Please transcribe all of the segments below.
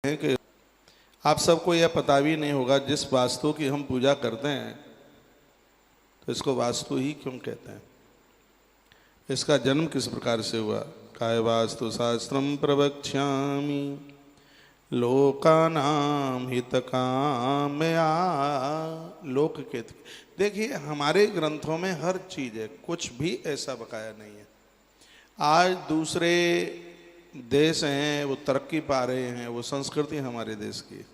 हैं कि आप सबको यह पता भी नहीं होगा, जिस वास्तु की हम पूजा करते हैं तो इसको वास्तु ही क्यों कहते हैं, इसका जन्म किस प्रकार से हुआ। काय वास्तु शास्त्रम प्रवक्ष्यामि लोकानाम हितकामया। लोक के देखिए, हमारे ग्रंथों में हर चीज है, कुछ भी ऐसा बकाया नहीं है। आज दूसरे देश हैं वो तरक्की पा रहे हैं, वो संस्कृति हमारे देश की,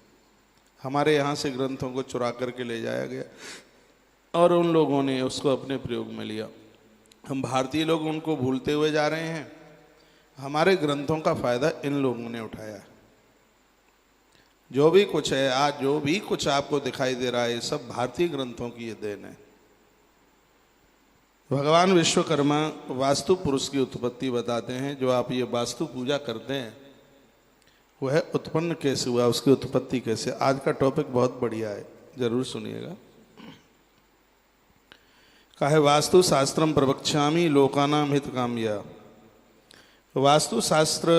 हमारे यहाँ से ग्रंथों को चुरा करके ले जाया गया और उन लोगों ने उसको अपने प्रयोग में लिया। हम भारतीय लोग उनको भूलते हुए जा रहे हैं। हमारे ग्रंथों का फायदा इन लोगों ने उठाया। जो भी कुछ है आज, जो भी कुछ आपको दिखाई दे रहा है, सब भारतीय ग्रंथों की ये देन है। भगवान विश्वकर्मा वास्तु पुरुष की उत्पत्ति बताते हैं। जो आप ये वास्तु पूजा करते हैं वह उत्पन्न कैसे हुआ, उसकी उत्पत्ति कैसे। आज का टॉपिक बहुत बढ़िया है, जरूर सुनिएगा। कहे वास्तु शास्त्रम प्रवक्ष्यामि लोकानाम हितकामया। वास्तु शास्त्र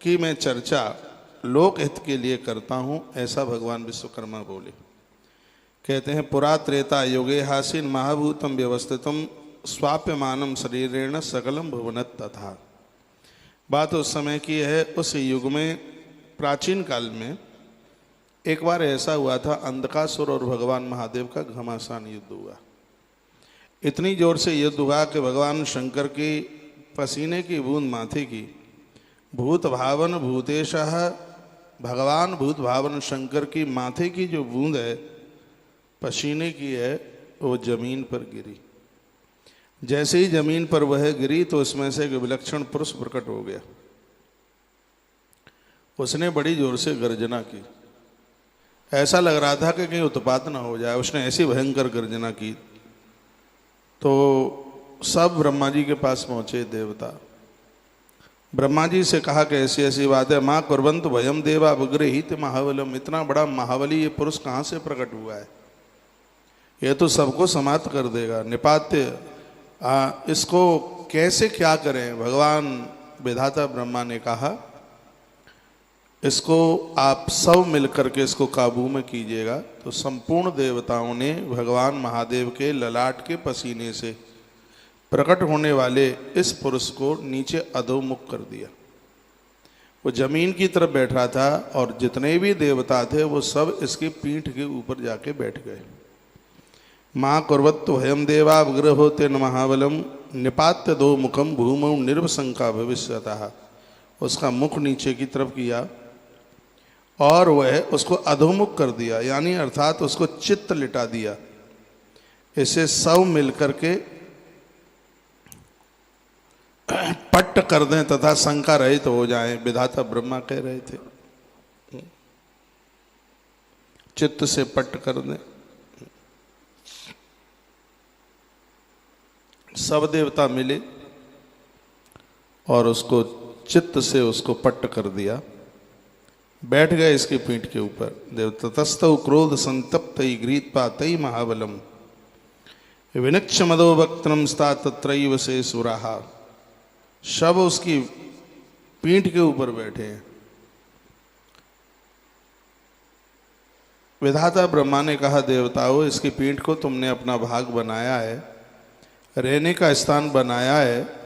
की मैं चर्चा लोक हित के लिए करता हूँ, ऐसा भगवान विश्वकर्मा बोले। कहते हैं पुरा त्रेता युगे हासीन महाभूतम व्यवस्थितम स्वाप्यमानम शरीरेण सकलम भुवनत तथा। बात उस समय की है, उस युग में प्राचीन काल में एक बार ऐसा हुआ था, अंधकासुर और भगवान महादेव का घमासान युद्ध हुआ। इतनी जोर से युद्ध हुआ कि भगवान शंकर की पसीने की बूंद माथे की, भूत भावन भूतेशः, भगवान भूत भावन शंकर की माथे की जो बूंद है पसीने की है, वो जमीन पर गिरी। जैसे ही जमीन पर वह गिरी तो उसमें से एक विलक्षण पुरुष प्रकट हो गया। उसने बड़ी जोर से गर्जना की, ऐसा लग रहा था कि कहीं उत्पात ना हो जाए। उसने ऐसी भयंकर गर्जना की तो सब ब्रह्मा जी के पास पहुंचे देवता। ब्रह्मा जी से कहा कि ऐसी ऐसी बात है। माँ कुर्वंत भयम देवा विग्रहित महाबलम। इतना बड़ा महाबली ये पुरुष कहाँ से प्रकट हुआ है, ये तो सबको समाप्त कर देगा। निपात्य इसको कैसे क्या करें। भगवान विधाता ब्रह्मा ने कहा इसको आप सब मिलकर के इसको काबू में कीजिएगा। तो संपूर्ण देवताओं ने भगवान महादेव के ललाट के पसीने से प्रकट होने वाले इस पुरुष को नीचे अधोमुख कर दिया। वो जमीन की तरफ बैठ रहा था और जितने भी देवता थे वो सब इसकी पीठ के ऊपर जाके बैठ गए। माँ कुर्वत्तु भयम देवा विग्रहो तेन महाबलम निपात्य दो मुखम भूमौ निर्वशंका भविष्यतः। उसका मुख नीचे की तरफ किया और वह उसको अधोमुख कर दिया, यानी अर्थात उसको चित्त लिटा दिया। इसे सब मिलकर के पट्ट कर दें तथा शंका रहित तो हो जाएं, विधाता ब्रह्मा कह रहे थे। चित्त से पट्ट कर दें। सब देवता मिले और उसको चित्त से उसको पट्ट कर दिया। बैठ गए इसकी पीठ के ऊपर। देवतस्तौ क्रोध संतप्तई गृहीत्पातई महाबलम विनक्ष मदो वक्त्रम स्था तत्रैव से सुराहा। सब उसकी पीठ के ऊपर बैठे हैं। विधाता ब्रह्मा ने कहा देवताओं, इसकी पीठ को तुमने अपना भाग बनाया है, रहने का स्थान बनाया है,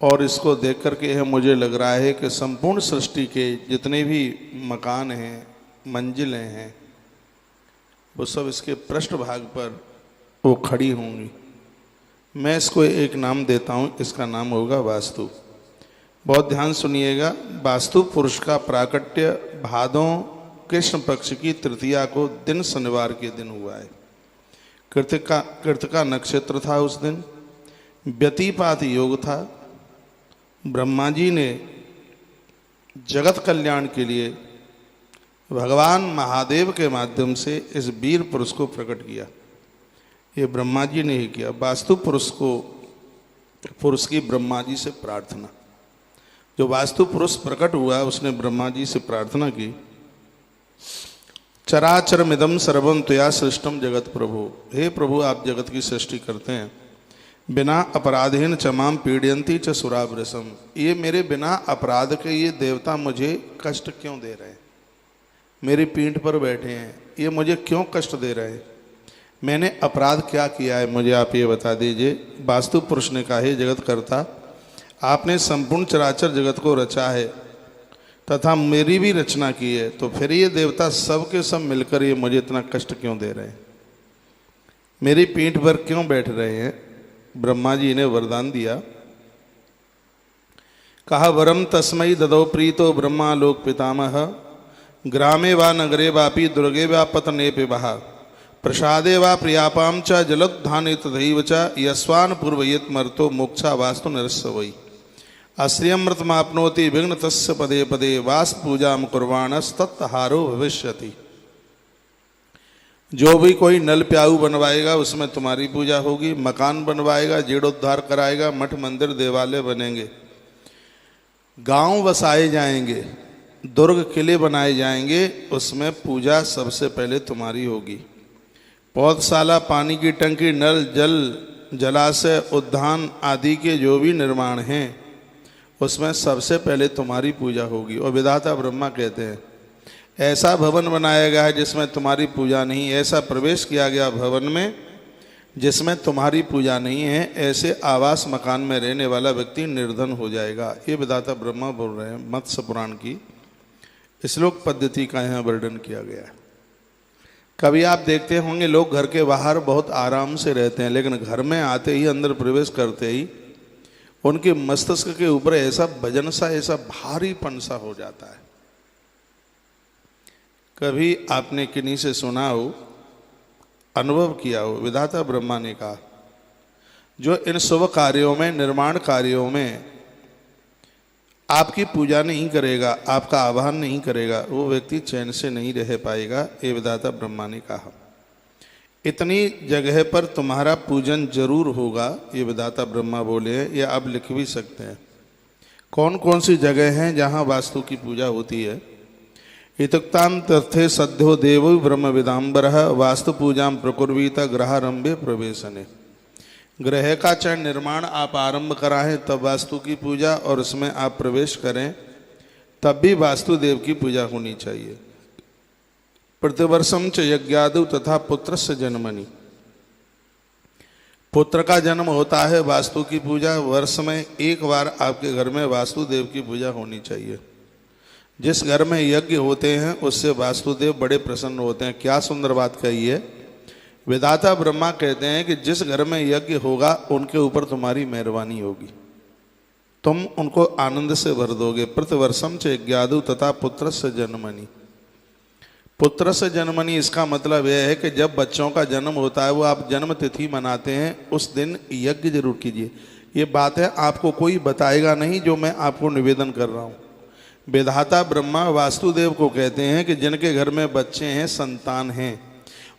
और इसको देख करके यह मुझे लग रहा है कि संपूर्ण सृष्टि के जितने भी मकान हैं, मंजिलें हैं, वो सब इसके पृष्ठभाग पर वो खड़ी होंगी। मैं इसको एक नाम देता हूँ, इसका नाम होगा वास्तु। बहुत ध्यान सुनिएगा। वास्तु पुरुष का प्राकट्य भादों कृष्ण पक्ष की तृतीया को दिन शनिवार के दिन हुआ है। कृतिका नक्षत्र था उस दिन, व्यतिपात योग था। ब्रह्मा जी ने जगत कल्याण के लिए भगवान महादेव के माध्यम से इस वीर पुरुष को प्रकट किया। ये ब्रह्मा जी ने ही किया। वास्तु पुरुष की ब्रह्मा जी से प्रार्थना। जो वास्तु पुरुष प्रकट हुआ उसने ब्रह्मा जी से प्रार्थना की, चराचरमिदं सर्वं त्वया सृष्टम जगत प्रभु। हे प्रभु, आप जगत की सृष्टि करते हैं, बिना अपराधीन चमाम पीड़यंती च सुरावृसम, ये मेरे बिना अपराध के ये देवता मुझे कष्ट क्यों दे रहे हैं? मेरी पीठ पर बैठे हैं, ये मुझे क्यों कष्ट दे रहे हैं? मैंने अपराध क्या किया है, मुझे आप ये बता दीजिए। वास्तु पुरुष ने कहा, हे जगत कर्ता, आपने संपूर्ण चराचर जगत को रचा है तथा मेरी भी रचना की है, तो फिर ये देवता सब के सब मिलकर ये मुझे इतना कष्ट क्यों दे रहे हैं? मेरी पीठ पर क्यों बैठ रहे हैं? ब्रह्मा जी ने वरदान दिया, कहा वरम तस्मई ददौ प्रीतो ब्रह्मा लोक पितामह, ग्रामे वा नगरे वापि दुर्गे वा पतने पिबः, प्रसादे वा प्रियापाम च जलोत्थाने तथैव च यस्वान् पूर्वयेत् मर्तो मोक्षा वास्तु नरस्य वै, अश्रियमृतमाप्नोति विघ्न तस्य पदे पदे वास्त पूजा कुर्वाणस्तत्हारो भविष्यति। जो भी कोई नल प्याऊ बनवाएगा उसमें तुम्हारी पूजा होगी, मकान बनवाएगा, जीर्णोद्धार कराएगा, मठ मंदिर देवालय बनेंगे, गांव बसाए जाएंगे, दुर्ग किले बनाए जाएंगे, उसमें पूजा सबसे पहले तुम्हारी होगी। पौधशाला, पानी की टंकी, नल जल, जलाशय, उद्यान आदि के जो भी निर्माण हैं उसमें सबसे पहले तुम्हारी पूजा होगी। और विधाता ब्रह्मा कहते हैं, ऐसा भवन बनाया गया है जिसमें तुम्हारी पूजा नहीं, ऐसा प्रवेश किया गया भवन में जिसमें तुम्हारी पूजा नहीं है, ऐसे आवास मकान में रहने वाला व्यक्ति निर्धन हो जाएगा। ये विधाता ब्रह्मा बोल रहे हैं। मत्स्य पुराण की श्लोक पद्धति का यहाँ वर्णन किया गया है। कभी आप देखते होंगे लोग घर के बाहर बहुत आराम से रहते हैं, लेकिन घर में आते ही, अंदर प्रवेश करते ही उनके मस्तिष्क के ऊपर ऐसा वजन सा, ऐसा भारीपन सा हो जाता है। कभी आपने किन्हीं से सुना हो, अनुभव किया हो, विधाता ब्रह्मा ने कहा, जो इन शुभ कार्यों में, निर्माण कार्यों में आपकी पूजा नहीं करेगा, आपका आह्वान नहीं करेगा, वो व्यक्ति चैन से नहीं रह पाएगा। ये विधाता ब्रह्मा ने कहा। इतनी जगह पर तुम्हारा पूजन जरूर होगा, ये विधाता ब्रह्मा बोले हैं। ये आप लिख भी सकते हैं कौन कौन सी जगह हैं जहाँ वास्तु की पूजा होती है। इतुक्तां तथे सद्यो देवो ब्रह्म विदाम्बरः वास्तु पूजा प्रकुर्वीत ग्रहारंभे प्रवेशने। ग्रह का चाहे निर्माण आप आरंभ कराएं तब वास्तु की पूजा, और उसमें आप प्रवेश करें तब भी वास्तुदेव की पूजा होनी चाहिए। प्रतिवर्षम च यज्ञादु तथा पुत्रस्य जन्मनि, पुत्र का जन्म होता है, वास्तु की पूजा वर्ष में एक बार आपके घर में वास्तुदेव की पूजा होनी चाहिए। जिस घर में यज्ञ होते हैं उससे वास्तुदेव बड़े प्रसन्न होते हैं। क्या सुंदर बात कही है। विधाता ब्रह्मा कहते हैं कि जिस घर में यज्ञ होगा उनके ऊपर तुम्हारी मेहरबानी होगी, तुम उनको आनंद से भर दोगे। प्रतिवर्षम च यज्ञादु तथा पुत्र से जन्मनि, पुत्र से जन्मनि इसका मतलब यह है कि जब बच्चों का जन्म होता है, वो आप जन्म तिथि मनाते हैं, उस दिन यज्ञ जरूर कीजिए। ये बात है आपको कोई बताएगा नहीं, जो मैं आपको निवेदन कर रहा हूँ। विधाता ब्रह्मा वास्तुदेव को कहते हैं कि जिनके घर में बच्चे हैं, संतान हैं,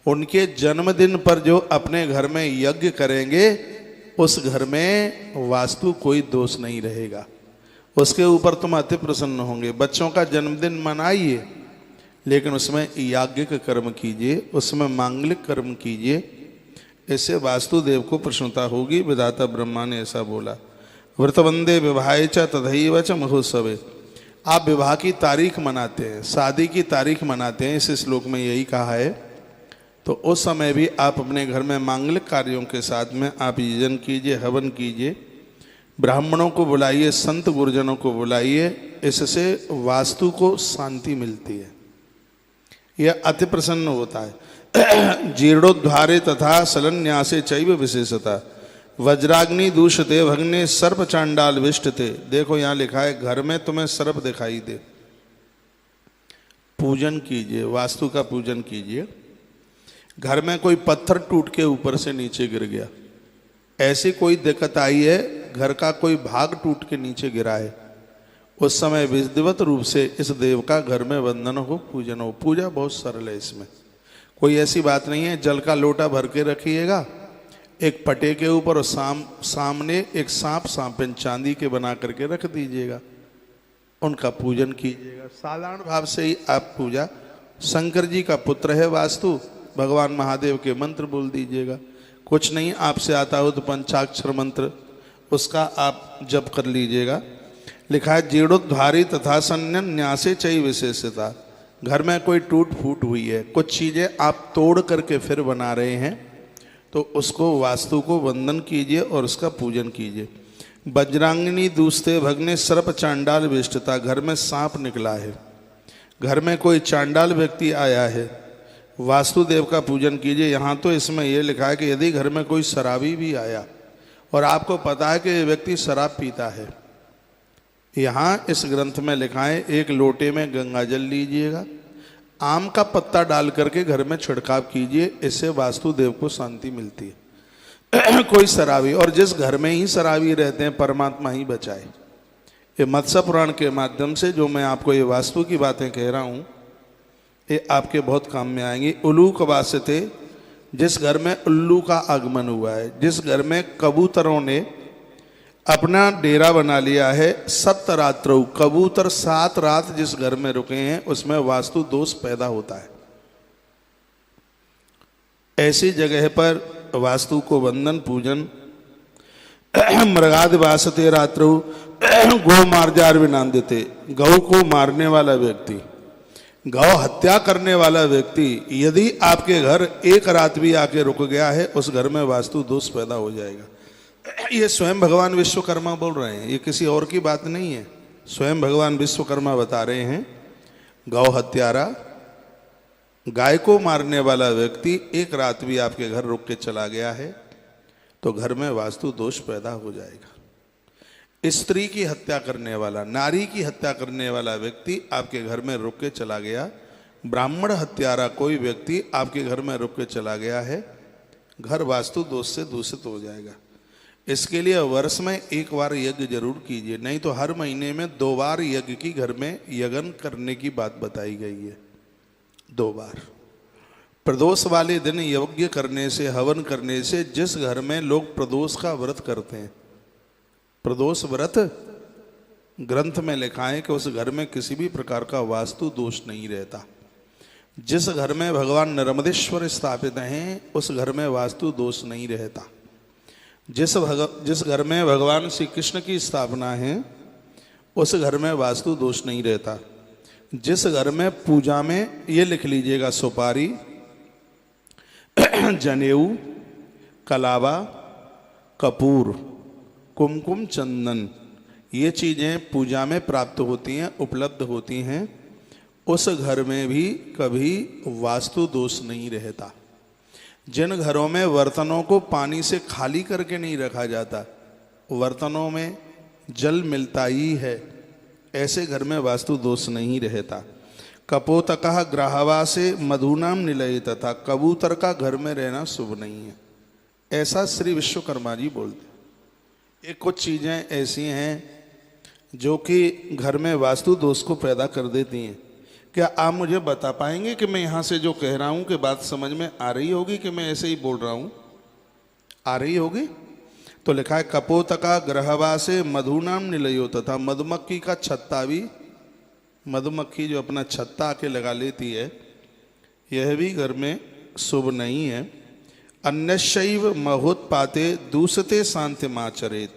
उनके जन्मदिन पर जो अपने घर में यज्ञ करेंगे उस घर में वास्तु कोई दोष नहीं रहेगा, उसके ऊपर तुम अति प्रसन्न होंगे। बच्चों का जन्मदिन मनाइए, लेकिन उसमें याज्ञिक कर्म कीजिए, उसमें मांगलिक कर्म कीजिए, इससे वास्तुदेव को प्रसन्नता होगी। विधाता ब्रह्मा ने ऐसा बोला। व्रतवंदे विवाहे च तथैव च महोत्सवे, आप विवाह की तारीख मनाते हैं, शादी की तारीख मनाते हैं, इस श्लोक में यही कहा है। तो उस समय भी आप अपने घर में मांगलिक कार्यों के साथ में आप यजन कीजिए, हवन कीजिए, ब्राह्मणों को बुलाइए, संत गुरुजनों को बुलाइए, इससे वास्तु को शांति मिलती है, यह अति प्रसन्न होता है। जीर्णोद्धारे तथा सलन्यासे चैव विशेषता, वज्राग्नि दूषते भग्ने सर्प चांडाल विष्टते। देखो यहाँ लिखा है, घर में तुम्हें सर्प दिखाई दे, पूजन कीजिए, वास्तु का पूजन कीजिए। घर में कोई पत्थर टूट के ऊपर से नीचे गिर गया, ऐसी कोई दिक्कत आई है, घर का कोई भाग टूट के नीचे गिरा है, उस समय विधिवत रूप से इस देव का घर में वंदन हो, पूजन हो। पूजा बहुत सरल है, इसमें कोई ऐसी बात नहीं है। जल का लोटा भर के रखिएगा एक पटे के ऊपर, और सामने एक सांपिन चांदी के बना करके रख दीजिएगा, उनका पूजन कीजिएगा। साधारण भाव से ही आप पूजा, शंकर जी का पुत्र है वास्तु, भगवान महादेव के मंत्र बोल दीजिएगा। कुछ नहीं, आपसे आता हो तो पंचाक्षर मंत्र उसका आप जप कर लीजिएगा। लिखा है जीर्णोद्धारी तथा संन्यन न्यासे चई विशेषता। घर में कोई टूट फूट हुई है, कुछ चीज़ें आप तोड़ करके फिर बना रहे हैं, तो उसको वास्तु को वंदन कीजिए और उसका पूजन कीजिए। वज्रांगिनी दूसते भगने सर्प चांडाल विष्टता। घर में सांप निकला है, घर में कोई चांडाल व्यक्ति आया है, वास्तुदेव का पूजन कीजिए। यहाँ तो इसमें यह लिखा है कि यदि घर में कोई शराबी भी आया और आपको पता है कि ये व्यक्ति शराब पीता है, यहाँ इस ग्रंथ में लिखा है एक लोटे में गंगा जल लीजिएगा, आम का पत्ता डाल करके घर में छिड़काव कीजिए, इससे वास्तुदेव को शांति मिलती है। कोई शराबी, और जिस घर में ही शराबी रहते हैं परमात्मा ही बचाए। ये मत्स्य पुराण के माध्यम से जो मैं आपको ये वास्तु की बातें कह रहा हूँ, ये आपके बहुत काम में आएंगी। उल्लूक वास्ते, जिस घर में उल्लू का आगमन हुआ है, जिस घर में कबूतरों ने अपना डेरा बना लिया है, 7 रात्रौ, कबूतर 7 रात जिस घर में रुके हैं उसमें वास्तु दोष पैदा होता है। ऐसी जगह पर वास्तु को वंदन पूजन। मृगादि वासते रात्रौ गौ मार्जार विनांदते। गौ को मारने वाला व्यक्ति, गौ हत्या करने वाला व्यक्ति यदि आपके घर एक रात भी आके रुक गया है, उस घर में वास्तु दोष पैदा हो जाएगा। ये स्वयं भगवान विश्वकर्मा बोल रहे हैं, ये किसी और की बात नहीं है। स्वयं भगवान विश्वकर्मा बता रहे हैं, गौ हत्यारा, गाय को मारने वाला व्यक्ति एक रात भी आपके घर रुक के चला गया है तो घर में वास्तु दोष पैदा हो जाएगा। स्त्री की हत्या करने वाला, नारी की हत्या करने वाला व्यक्ति आपके घर में रुक के चला गया, ब्राह्मण हत्यारा कोई व्यक्ति आपके घर में रुक के चला गया है, घर वास्तु दोष से दूषित हो जाएगा। इसके लिए वर्ष में एक बार यज्ञ जरूर कीजिए, नहीं तो हर महीने में 2 बार यज्ञ की घर में यज्ञ करने की बात बताई गई है। 2 बार प्रदोष वाले दिन यज्ञ करने से, हवन करने से, जिस घर में लोग प्रदोष का व्रत करते हैं, प्रदोष व्रत ग्रंथ में लिखा है कि उस घर में किसी भी प्रकार का वास्तु दोष नहीं रहता। जिस घर में भगवान नर्मदेश्वर स्थापित हैं उस घर में वास्तु दोष नहीं रहता। जिस घर में भगवान श्री कृष्ण की स्थापना है उस घर में वास्तु दोष नहीं रहता। जिस घर में पूजा में, ये लिख लीजिएगा, सुपारी, जनेऊ, कलावा, कपूर, कुमकुम, चंदन, ये चीज़ें पूजा में प्राप्त होती हैं, उपलब्ध होती हैं, उस घर में भी कभी वास्तु दोष नहीं रहता। जिन घरों में बर्तनों को पानी से खाली करके नहीं रखा जाता, बर्तनों में जल मिलता ही है, ऐसे घर में वास्तु दोष नहीं रहता। कपोतकः ग्राहवासे मधुनाम निलय, तथा कबूतर का घर में रहना शुभ नहीं है, ऐसा श्री विश्वकर्मा जी बोलते। ये कुछ चीज़ें ऐसी हैं जो कि घर में वास्तु दोष को पैदा कर देती हैं। क्या आप मुझे बता पाएंगे कि मैं यहाँ से जो कह रहा हूँ कि बात समझ में आ रही होगी कि मैं ऐसे ही बोल रहा हूँ? आ रही होगी? तो लिखा है कपोतका ग्रहवासे मधुनाम निलयो, तथा मधुमक्खी का छत्ता भी, मधुमक्खी जो अपना छत्ता आके लगा लेती है, यह भी घर में शुभ नहीं है। अन्यशैव महोत्पाते दूसते शांति माचरेत।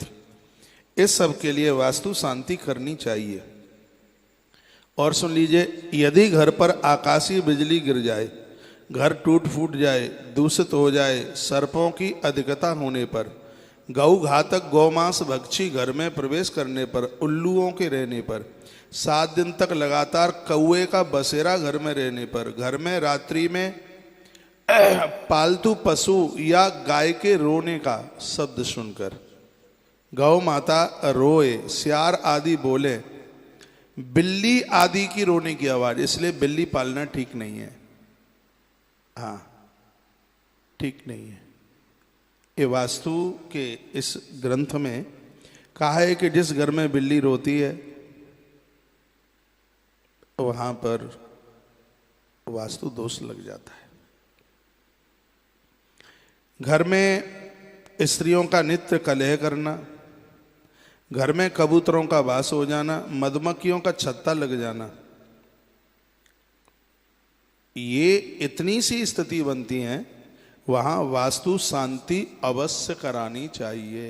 इस सब के लिए वास्तु शांति करनी चाहिए। और सुन लीजिए, यदि घर पर आकाशीय बिजली गिर जाए, घर टूट फूट जाए, दूषित हो जाए, सर्पों की अधिकता होने पर, गौ घातक गौमांस भक्षी घर में प्रवेश करने पर, उल्लुओं के रहने पर, 7 दिन तक लगातार कौए का बसेरा घर में रहने पर, घर में रात्रि में पालतू पशु या गाय के रोने का शब्द सुनकर, गौ माता रोए, सियार आदि बोले, बिल्ली आदि की रोने की आवाज, इसलिए बिल्ली पालना ठीक नहीं है। हाँ, ठीक नहीं है। ये वास्तु के इस ग्रंथ में कहा है कि जिस घर में बिल्ली रोती है वहां पर वास्तु दोष लग जाता है। घर में स्त्रियों का नित्य कलह करना, घर में कबूतरों का वास हो जाना, मधुमक्खियों का छत्ता लग जाना, ये इतनी सी स्थिति बनती है, वहां वास्तु शांति अवश्य करानी चाहिए।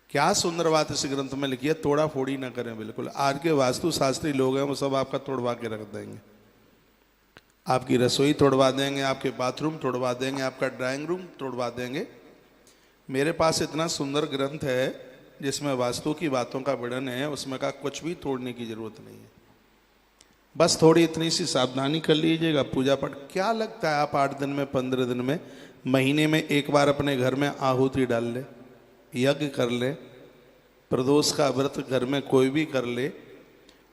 क्या सुंदर बात इस ग्रंथ में लिखी है, तोड़ा फोड़ी ना करें। बिल्कुल आज के वास्तु शास्त्री लोग हैं वो सब आपका तोड़वा के रख देंगे, आपकी रसोई तोड़वा देंगे, आपके बाथरूम तोड़वा देंगे, आपका ड्राइंग रूम तोड़वा देंगे। मेरे पास इतना सुंदर ग्रंथ है जिसमें वास्तु की बातों का वर्णन है, उसमें का कुछ भी तोड़ने की जरूरत नहीं है। बस थोड़ी इतनी सी सावधानी कर लीजिएगा। पूजा पाठ क्या लगता है, आप 8 दिन में 15 दिन में महीने में एक बार अपने घर में आहुति डाल ले, यज्ञ कर ले, प्रदोष का व्रत घर में कोई भी कर ले।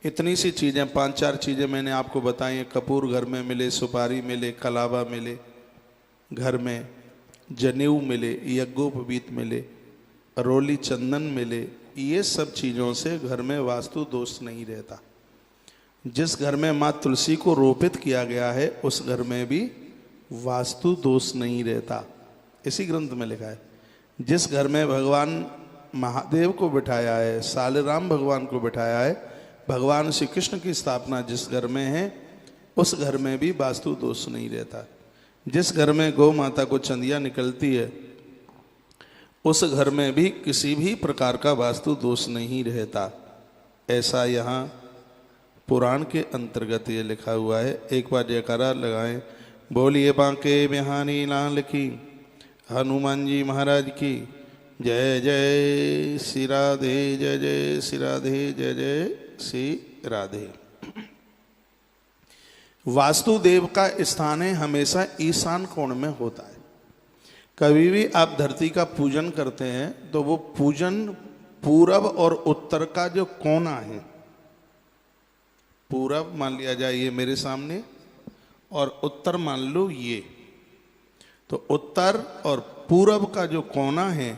इतनी सी चीज़ें 5-4 चीज़ें मैंने आपको बताई हैं। कपूर घर में मिले, सुपारी मिले, कलावा मिले, घर में जनेऊ मिले, यज्ञोपवीत मिले, रोली चंदन मिले, ये सब चीज़ों से घर में वास्तु दोष नहीं रहता। जिस घर में माँ तुलसी को रोपित किया गया है उस घर में भी वास्तु दोष नहीं रहता। इसी ग्रंथ में लिखा है। जिस घर में भगवान महादेव को बिठाया है, सालराम भगवान को बिठाया है, भगवान श्री कृष्ण की स्थापना जिस घर में है उस घर में भी वास्तु दोष नहीं रहता। जिस घर में गौ माता को चंदिया निकलती है उस घर में भी किसी भी प्रकार का वास्तु दोष नहीं रहता। ऐसा यहाँ पुराण के अंतर्गत ये लिखा हुआ है। एक बार जयकारा लगाएं, बोलिए बांके बिहारी लाल की, हनुमान जी महाराज की जय। जय श्री राधे, जय जय श्री राधे, जय जय श्री राधे। वास्तुदेव का स्थान है हमेशा ईशान कोण में होता है। कभी भी आप धरती का पूजन करते हैं तो वो पूजन पूरब और उत्तर का जो कोना है, पूरब मान लिया जाए ये मेरे सामने, और उत्तर मान लो ये, तो उत्तर और पूरब का जो कोना है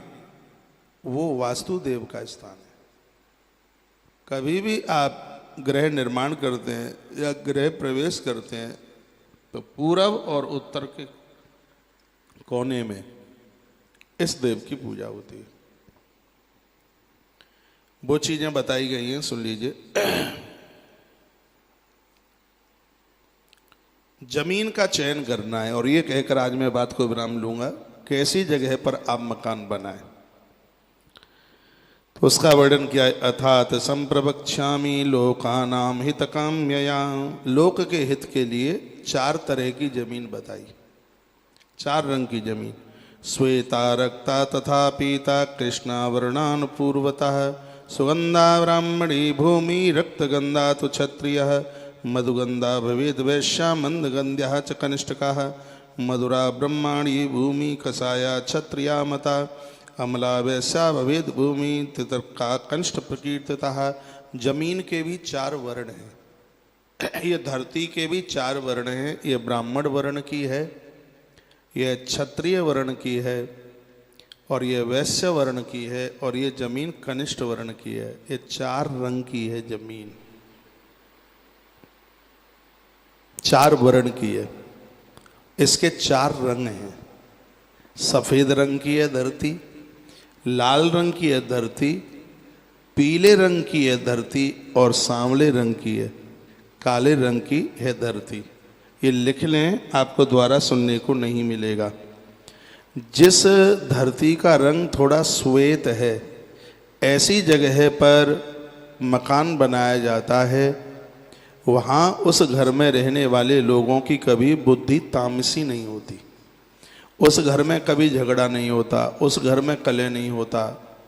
वो वास्तुदेव का स्थान है। कभी भी आप गृह निर्माण करते हैं या गृह प्रवेश करते हैं तो पूरब और उत्तर के कोने में इस देव की पूजा होती है। वो चीजें बताई गई हैं, सुन लीजिए। जमीन का चयन करना है, और ये कहकर आज मैं बात को विराम लूंगा। कैसी जगह पर आप मकान बनाएं तो उसका वर्णन किया है। अर्थात संप्रवक्ष्यामि लोकानां हितकाम्यया, लोक के हित के लिए 4 तरह की जमीन बताई, 4 रंग की जमीन। श्वेता रक्ता तथा पीता कृष्णा वर्णान पूर्वतः, सुगंधा ब्राह्मणी भूमि, रक्तगंधा तो क्षत्रियः, मधुगंधा भवेद वैश्या, मंदगंध्या च कनिष्ठकाः, मधुरा ब्रह्माणी भूमि, कषाया क्षत्रिया मता, अमला वैश्या भवेद भूमि, तितर्का कनिष्ठ प्रकीर्तितः। जमीन के भी 4 वर्ण हैं। ये धरती के भी 4 वर्ण हैं। ये ब्राह्मण वर्ण की है, ये क्षत्रिय वर्ण की है, और ये वैश्य वर्ण की है, और ये जमीन कनिष्ठ वर्ण की है। ये 4 रंग की है जमीन, 4 वर्ण की है। इसके 4 रंग हैं। सफेद रंग की है धरती, लाल रंग की है धरती, पीले रंग की है धरती, और सांवले रंग की है, काले रंग की है धरती। ये लिख लें, आपको द्वारा सुनने को नहीं मिलेगा। जिस धरती का रंग थोड़ा श्वेत है ऐसी जगह पर मकान बनाया जाता है, वहाँ उस घर में रहने वाले लोगों की कभी बुद्धि तामसी नहीं होती, उस घर में कभी झगड़ा नहीं होता, उस घर में कलह नहीं होता,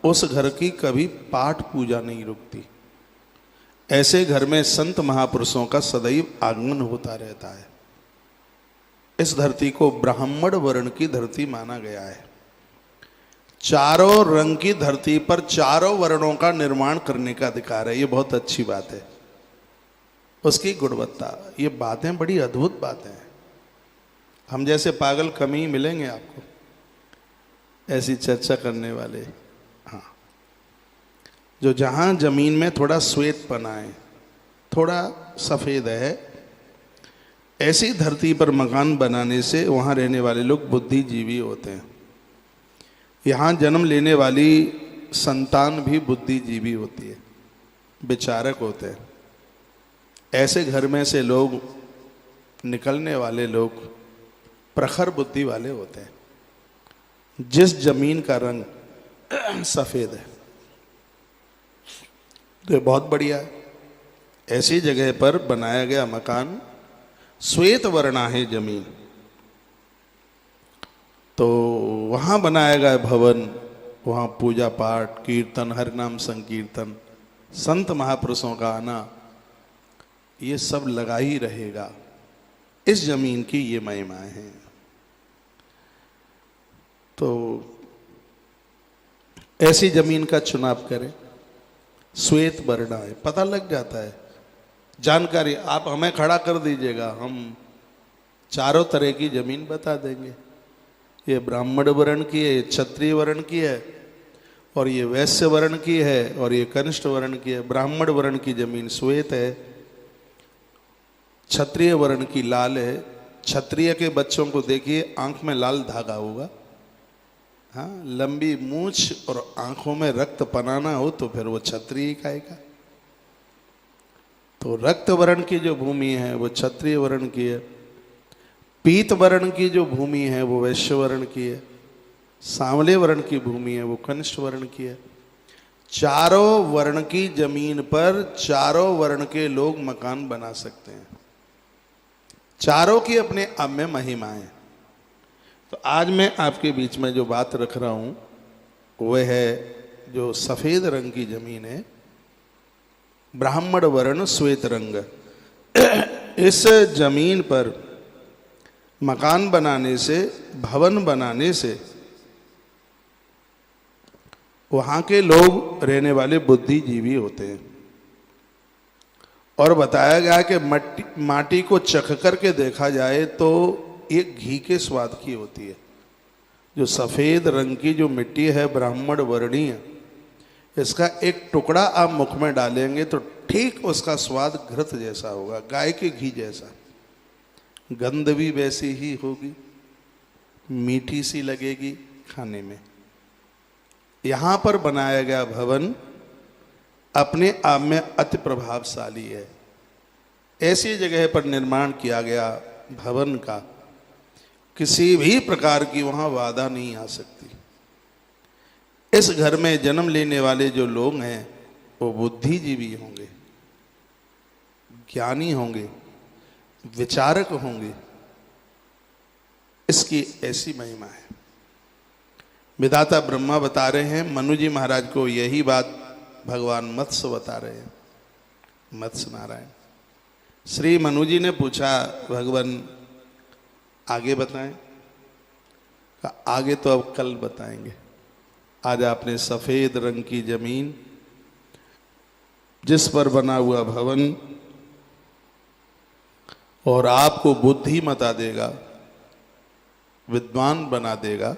उस घर की कभी पाठ पूजा नहीं रुकती। ऐसे घर में संत महापुरुषों का सदैव आगमन होता रहता है। इस धरती को ब्राह्मण वर्ण की धरती माना गया है। 4 रंग की धरती पर 4 वर्णों का निर्माण करने का अधिकार है। ये बहुत अच्छी बात है। उसकी गुणवत्ता, ये बातें बड़ी अद्भुत बातें हैं। हम जैसे पागल कम ही मिलेंगे आपको ऐसी चर्चा करने वाले। हाँ, जो जहाँ जमीन में थोड़ा श्वेतपना है, थोड़ा सफ़ेद है, ऐसी धरती पर मकान बनाने से वहाँ रहने वाले लोग बुद्धिजीवी होते हैं। यहाँ जन्म लेने वाली संतान भी बुद्धिजीवी होती है, विचारक होते हैं। ऐसे घर में से लोग, निकलने वाले लोग प्रखर बुद्धि वाले होते हैं। जिस जमीन का रंग सफेद है तो ये बहुत बढ़िया है। ऐसी जगह पर बनाया गया मकान, श्वेत वर्णा है जमीन, तो वहां बनाया गया भवन, वहां पूजा पाठ, कीर्तन, हरिनाम संकीर्तन, संत महापुरुषों का आना, ये सब लगा ही रहेगा। इस जमीन की ये महिमाएं हैं। तो ऐसी जमीन का चुनाव करें, श्वेत वर्णा है, पता लग जाता है। जानकारी आप हमें खड़ा कर दीजिएगा, हम चारों तरह की जमीन बता देंगे। ये ब्राह्मण वर्ण की है, ये क्षत्रिय वर्ण की है, और ये वैश्य वर्ण की है, और ये कनिष्ठ वर्ण की है। ब्राह्मण वर्ण की जमीन श्वेत है, क्षत्रिय वर्ण की लाल है। क्षत्रिय के बच्चों को देखिए, आंख में लाल धागा होगा, हाँ, लंबी मूछ और आंखों में रक्त पनाना हो तो फिर वो क्षत्रिय खाएगा। तो रक्त वर्ण की जो भूमि है वो क्षत्रिय वर्ण की है। पीत वर्ण की जो भूमि है वो वैश्य वर्ण की है। सांवले वर्ण की भूमि है वो कनिष्ठ वर्ण की है। चारों वर्ण की जमीन पर चारों वर्ण के लोग मकान बना सकते हैं। चारों की अपने अब में महिमाएं। तो आज मैं आपके बीच में जो बात रख रहा हूं वह है जो सफेद रंग की जमीन है, ब्राह्मण वर्ण श्वेत रंग। इस जमीन पर मकान बनाने से, भवन बनाने से वहां के लोग रहने वाले बुद्धिजीवी होते हैं। और बताया गया कि माटी को चख करके देखा जाए तो ये घी के स्वाद की होती है। जो सफेद रंग की जो मिट्टी है ब्राह्मण वर्णीय, इसका एक टुकड़ा आप मुख में डालेंगे तो ठीक उसका स्वाद घृत जैसा होगा, गाय के घी जैसा। गंध भी वैसी ही होगी, मीठी सी लगेगी खाने में। यहां पर बनाया गया भवन अपने आप में अति प्रभावशाली है। ऐसी जगह पर निर्माण किया गया भवन का किसी भी प्रकार की वहां बाधा नहीं आ सकती। इस घर में जन्म लेने वाले जो लोग हैं वो बुद्धिजीवी होंगे, ज्ञानी होंगे, विचारक होंगे। इसकी ऐसी महिमा है। विधाता ब्रह्मा बता रहे हैं, मनु जी महाराज को यही बात भगवान मत्स्य बता रहे हैं, मत्स्य नारायण। श्री मनु जी ने पूछा, भगवान आगे बताएं? आगे तो अब कल बताएंगे। आज आपने सफेद रंग की जमीन जिस पर बना हुआ भवन और आपको बुद्धिमता देगा, विद्वान बना देगा,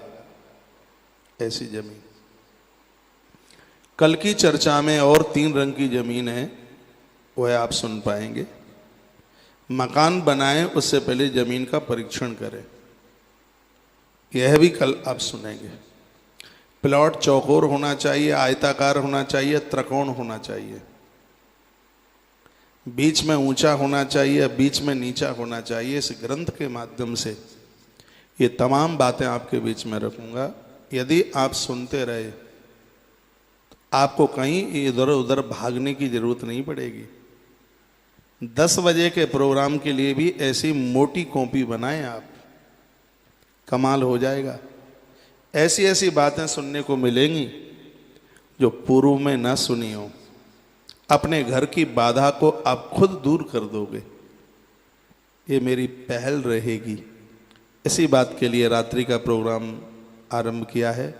ऐसी जमीन। कल की चर्चा में और 3 रंग की जमीन है, वह आप सुन पाएंगे। मकान बनाएं उससे पहले जमीन का परीक्षण करें, यह भी कल आप सुनेंगे। प्लॉट चौकोर होना चाहिए, आयताकार होना चाहिए, त्रिकोण होना चाहिए, बीच में ऊंचा होना चाहिए, बीच में नीचा होना चाहिए। इस ग्रंथ के माध्यम से ये तमाम बातें आपके बीच में रखूंगा। यदि आप सुनते रहे तो आपको कहीं इधर उधर भागने की जरूरत नहीं पड़ेगी। 10 बजे के प्रोग्राम के लिए भी ऐसी मोटी कॉपी बनाएं आप, कमाल हो जाएगा। ऐसी ऐसी बातें सुनने को मिलेंगी जो पूर्व में ना सुनी हो। अपने घर की बाधा को आप खुद दूर कर दोगे, ये मेरी पहल रहेगी। इसी बात के लिए रात्रि का प्रोग्राम आरंभ किया है।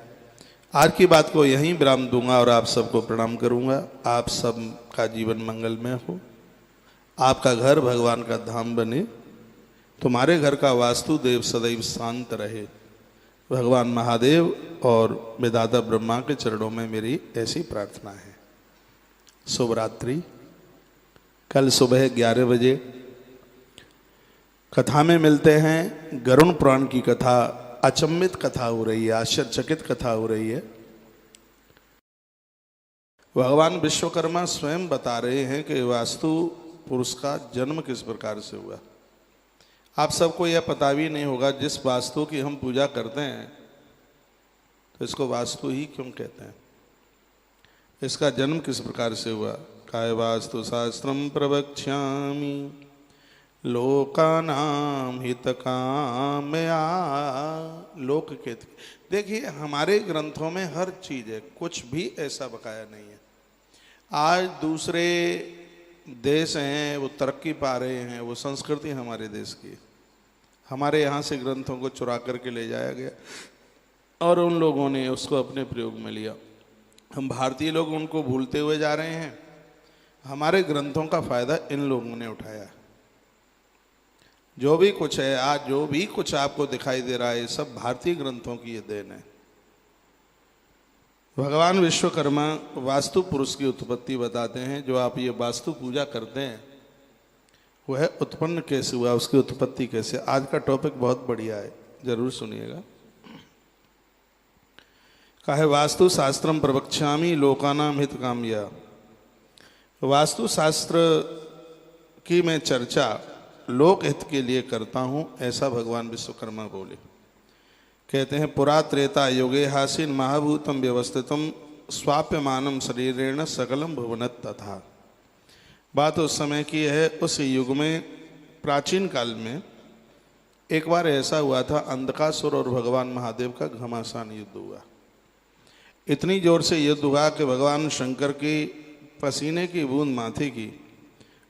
आज की बात को यहीं विराम दूंगा और आप सबको प्रणाम करूंगा। आप सब का जीवन मंगलमय हो, आपका घर भगवान का धाम बने, तुम्हारे घर का वास्तुदेव सदैव शांत रहे। भगवान महादेव और विधाता ब्रह्मा के चरणों में मेरी ऐसी प्रार्थना है। शुभ रात्रि। कल सुबह 11 बजे कथा में मिलते हैं। गरुण पुराण की कथा, अचंभित कथा हो रही है, आश्चर्यचकित कथा हो रही है। भगवान विश्वकर्मा स्वयं बता रहे हैं कि वास्तु पुरुष का जन्म किस प्रकार से हुआ। आप सबको यह पता भी नहीं होगा, जिस वास्तु की हम पूजा करते हैं तो इसको वास्तु ही क्यों कहते हैं, इसका जन्म किस प्रकार से हुआ। काय वास्तु शास्त्रम प्रवक्ष्यामि लोकानाम हितकामया। लोक के देखिए, हमारे ग्रंथों में हर चीज है, कुछ भी ऐसा बकाया नहीं है। आज दूसरे देश हैं वो तरक्की पा रहे हैं, वो संस्कृति हमारे देश की, हमारे यहाँ से ग्रंथों को चुरा करके ले जाया गया और उन लोगों ने उसको अपने प्रयोग में लिया। हम भारतीय लोग उनको भूलते हुए जा रहे हैं। हमारे ग्रंथों का फायदा इन लोगों ने उठाया। जो भी कुछ है आज, जो भी कुछ आपको दिखाई दे रहा है, सब भारतीय ग्रंथों की ये देन है। भगवान विश्वकर्मा वास्तु पुरुष की उत्पत्ति बताते हैं। जो आप ये वास्तु पूजा करते हैं वह उत्पन्न कैसे हुआ, उसकी उत्पत्ति कैसे। आज का टॉपिक बहुत बढ़िया है, जरूर सुनिएगा। कहे वास्तु शास्त्रम प्रवक्ष्यामि लोकानाम हित कामया। वास्तु शास्त्र की मैं चर्चा लोक हित के लिए करता हूँ, ऐसा भगवान विश्वकर्मा बोले। कहते हैं पुरा त्रेता युगे हासीन महाभूतम व्यवस्थितम स्वाप्यमानम शरीरेण सकलम भुवनत तथा। बात उस समय की है, उस युग में प्राचीन काल में एक बार ऐसा हुआ था, अंधकासुर और भगवान महादेव का घमासान युद्ध हुआ। इतनी जोर से युद्ध हुआ कि भगवान शंकर की पसीने की बूंद माथे की,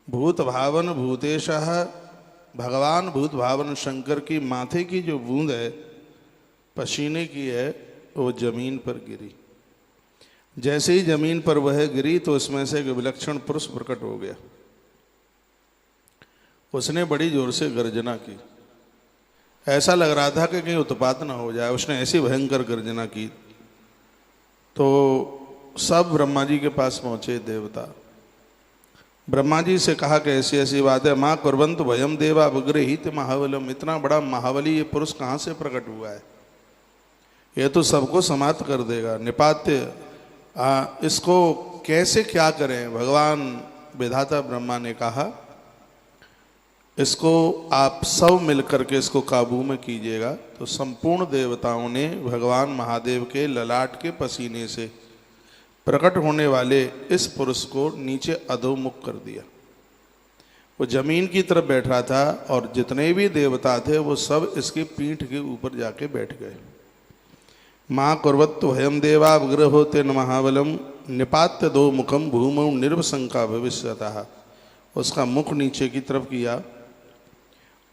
भूत भावन भूतेशः, भगवान भूत भावन शंकर की माथे की जो बूंद है पसीने की है, वो जमीन पर गिरी। जैसे ही जमीन पर वह गिरी तो उसमें से एक विलक्षण पुरुष प्रकट हो गया। उसने बड़ी जोर से गर्जना की, ऐसा लग रहा था कि कहीं उत्पात ना हो जाए। उसने ऐसी भयंकर गर्जना की तो सब ब्रह्मा जी के पास पहुंचे देवता। ब्रह्मा जी से कहा कि ऐसी ऐसी बात है। माँ कुर्वंत भयम देवा विग्रहित महाबलम। इतना बड़ा महाबली ये पुरुष कहाँ से प्रकट हुआ है, ये तो सबको समाप्त कर देगा। निपात्य इसको कैसे क्या करें। भगवान विधाता ब्रह्मा ने कहा इसको आप सब मिलकर के इसको काबू में कीजिएगा। तो संपूर्ण देवताओं ने भगवान महादेव के ललाट के पसीने से प्रकट होने वाले इस पुरुष को नीचे अधोमुख कर दिया। वो जमीन की तरफ बैठ रहा था और जितने भी देवता थे वो सब इसकी पीठ के ऊपर जाके बैठ गए। माँ कुर्वत्तु हयम देवा विग्रह होते न महाबलम निपात्य दो मुखम भूमौ निर्वशंका भविष्यतः। उसका मुख नीचे की तरफ किया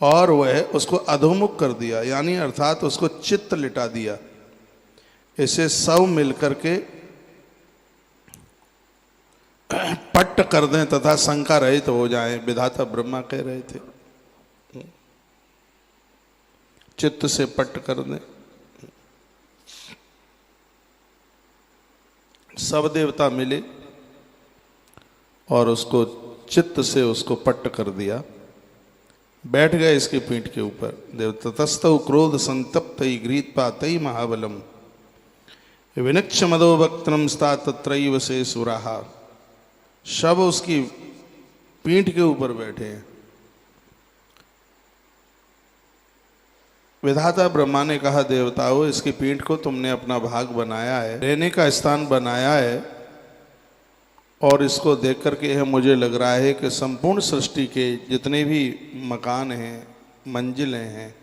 और वह उसको अधोमुख कर दिया, यानी अर्थात उसको चित्त लिटा दिया। इसे सब मिलकर के पट्ट कर दें तथा शंका रहित हो जाएं, विधाता ब्रह्मा कह रहे थे। चित्त से पट्ट कर दें। सब देवता मिले और उसको चित्त से उसको पट्ट कर दिया। बैठ गए इसकी पीठ के ऊपर। देवता ततस्तौ क्रोध संतप्त गृहीत पातई महाबलम विनिक्ष मदो वक्त्रम स्था तत्रैव से सुराहा। सब उसकी पीठ के ऊपर बैठे हैं। विधाता ब्रह्मा ने कहा देवताओं, इसकी पीठ को तुमने अपना भाग बनाया है, रहने का स्थान बनाया है, और इसको देख करके यह मुझे लग रहा है कि संपूर्ण सृष्टि के जितने भी मकान हैं, मंजिलें हैं,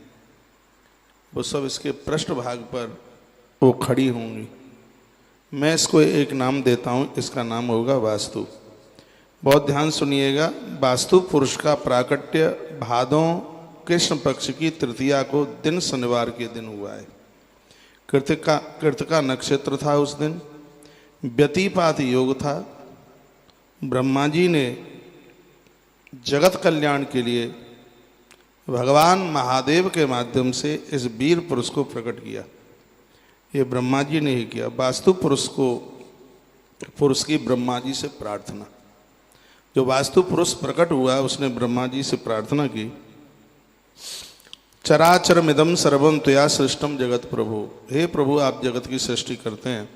वो सब इसके पृष्ठभाग पर वो खड़ी होंगी। मैं इसको एक नाम देता हूँ, इसका नाम होगा वास्तु। बहुत ध्यान सुनिएगा। वास्तु पुरुष का प्राकट्य भादों कृष्ण पक्ष की तृतीया को दिन शनिवार के दिन हुआ है। कृतिका नक्षत्र था उस दिन, व्यतिपात योग था। ब्रह्मा जी ने जगत कल्याण के लिए भगवान महादेव के माध्यम से इस वीर पुरुष को प्रकट किया। ये ब्रह्मा जी ने ही किया। वास्तु पुरुष की ब्रह्मा जी से प्रार्थना। जो वास्तु पुरुष प्रकट हुआ उसने ब्रह्मा जी से प्रार्थना की, चराचरमिदं सर्वं त्वया सृष्टम जगत प्रभु। हे प्रभु, आप जगत की सृष्टि करते हैं,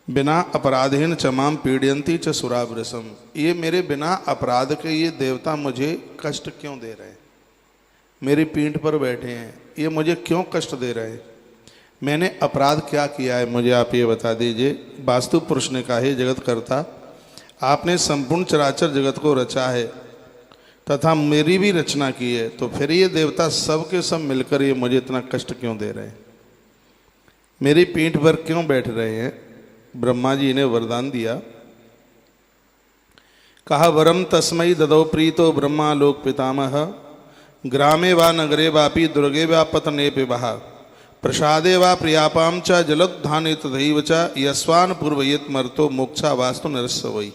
बिना अपराधेन चमाम पीड़यंती च सुरावृसम। ये मेरे बिना अपराध के ये देवता मुझे कष्ट क्यों दे रहे हैं, मेरी पीठ पर बैठे हैं, ये मुझे क्यों कष्ट दे रहे हैं? मैंने अपराध क्या किया है, मुझे आप ये बता दीजिए। वास्तु पुरुष ने कहा, हे जगत कर्ता, आपने संपूर्ण चराचर जगत को रचा है तथा मेरी भी रचना की है, तो फिर ये देवता सब के सब मिलकर ये मुझे इतना कष्ट क्यों दे रहे हैं? मेरी पीठ पर क्यों बैठ रहे हैं? ब्रह्मा जी ने वरदान दिया, कहा, वरम तस्मै ददौ प्रीतो ब्रह्मा लोक पितामह, ग्रामे वा नगरे वापि दुर्गे वा पतने पिबः, प्रसादे वा प्रियापाम च जलोत्थाने तथैव च, यस्वान् पूर्वयेत् मर्तो मोक्षा वास्तु नरस्य वै,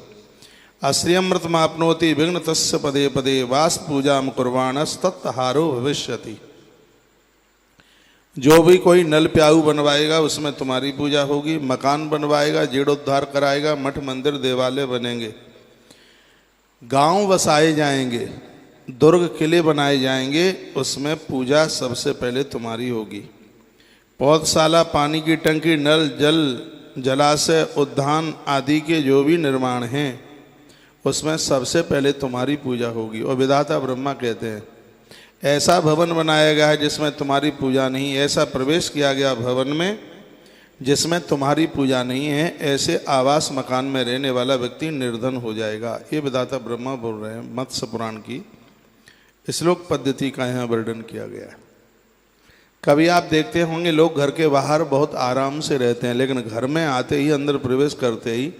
आश्रयमृतमाप्नोति विघ्न तस्य पदे पदे, वास्तु पूजाम कुर्वाणस्तत्हारो भविष्यति। जो भी कोई नल प्याऊ बनवाएगा उसमें तुम्हारी पूजा होगी, मकान बनवाएगा, जीर्णोद्धार कराएगा, मठ मंदिर देवालय बनेंगे, गांव बसाए जाएंगे, दुर्ग किले बनाए जाएंगे, उसमें पूजा सबसे पहले तुम्हारी होगी। पौधशाला, पानी की टंकी, नल जल, जलाशय, उद्यान आदि के जो भी निर्माण हैं उसमें सबसे पहले तुम्हारी पूजा होगी। और विधाता ब्रह्मा कहते हैं, ऐसा भवन बनाया गया है जिसमें तुम्हारी पूजा नहीं, ऐसा प्रवेश किया गया भवन में जिसमें तुम्हारी पूजा नहीं है, ऐसे आवास मकान में रहने वाला व्यक्ति निर्धन हो जाएगा। ये विधाता ब्रह्मा बोल रहे हैं। मत्स्य पुराण की श्लोक पद्धति का यहाँ वर्णन किया गया है। कभी आप देखते होंगे लोग घर के बाहर बहुत आराम से रहते हैं, लेकिन घर में आते ही, अंदर प्रवेश करते ही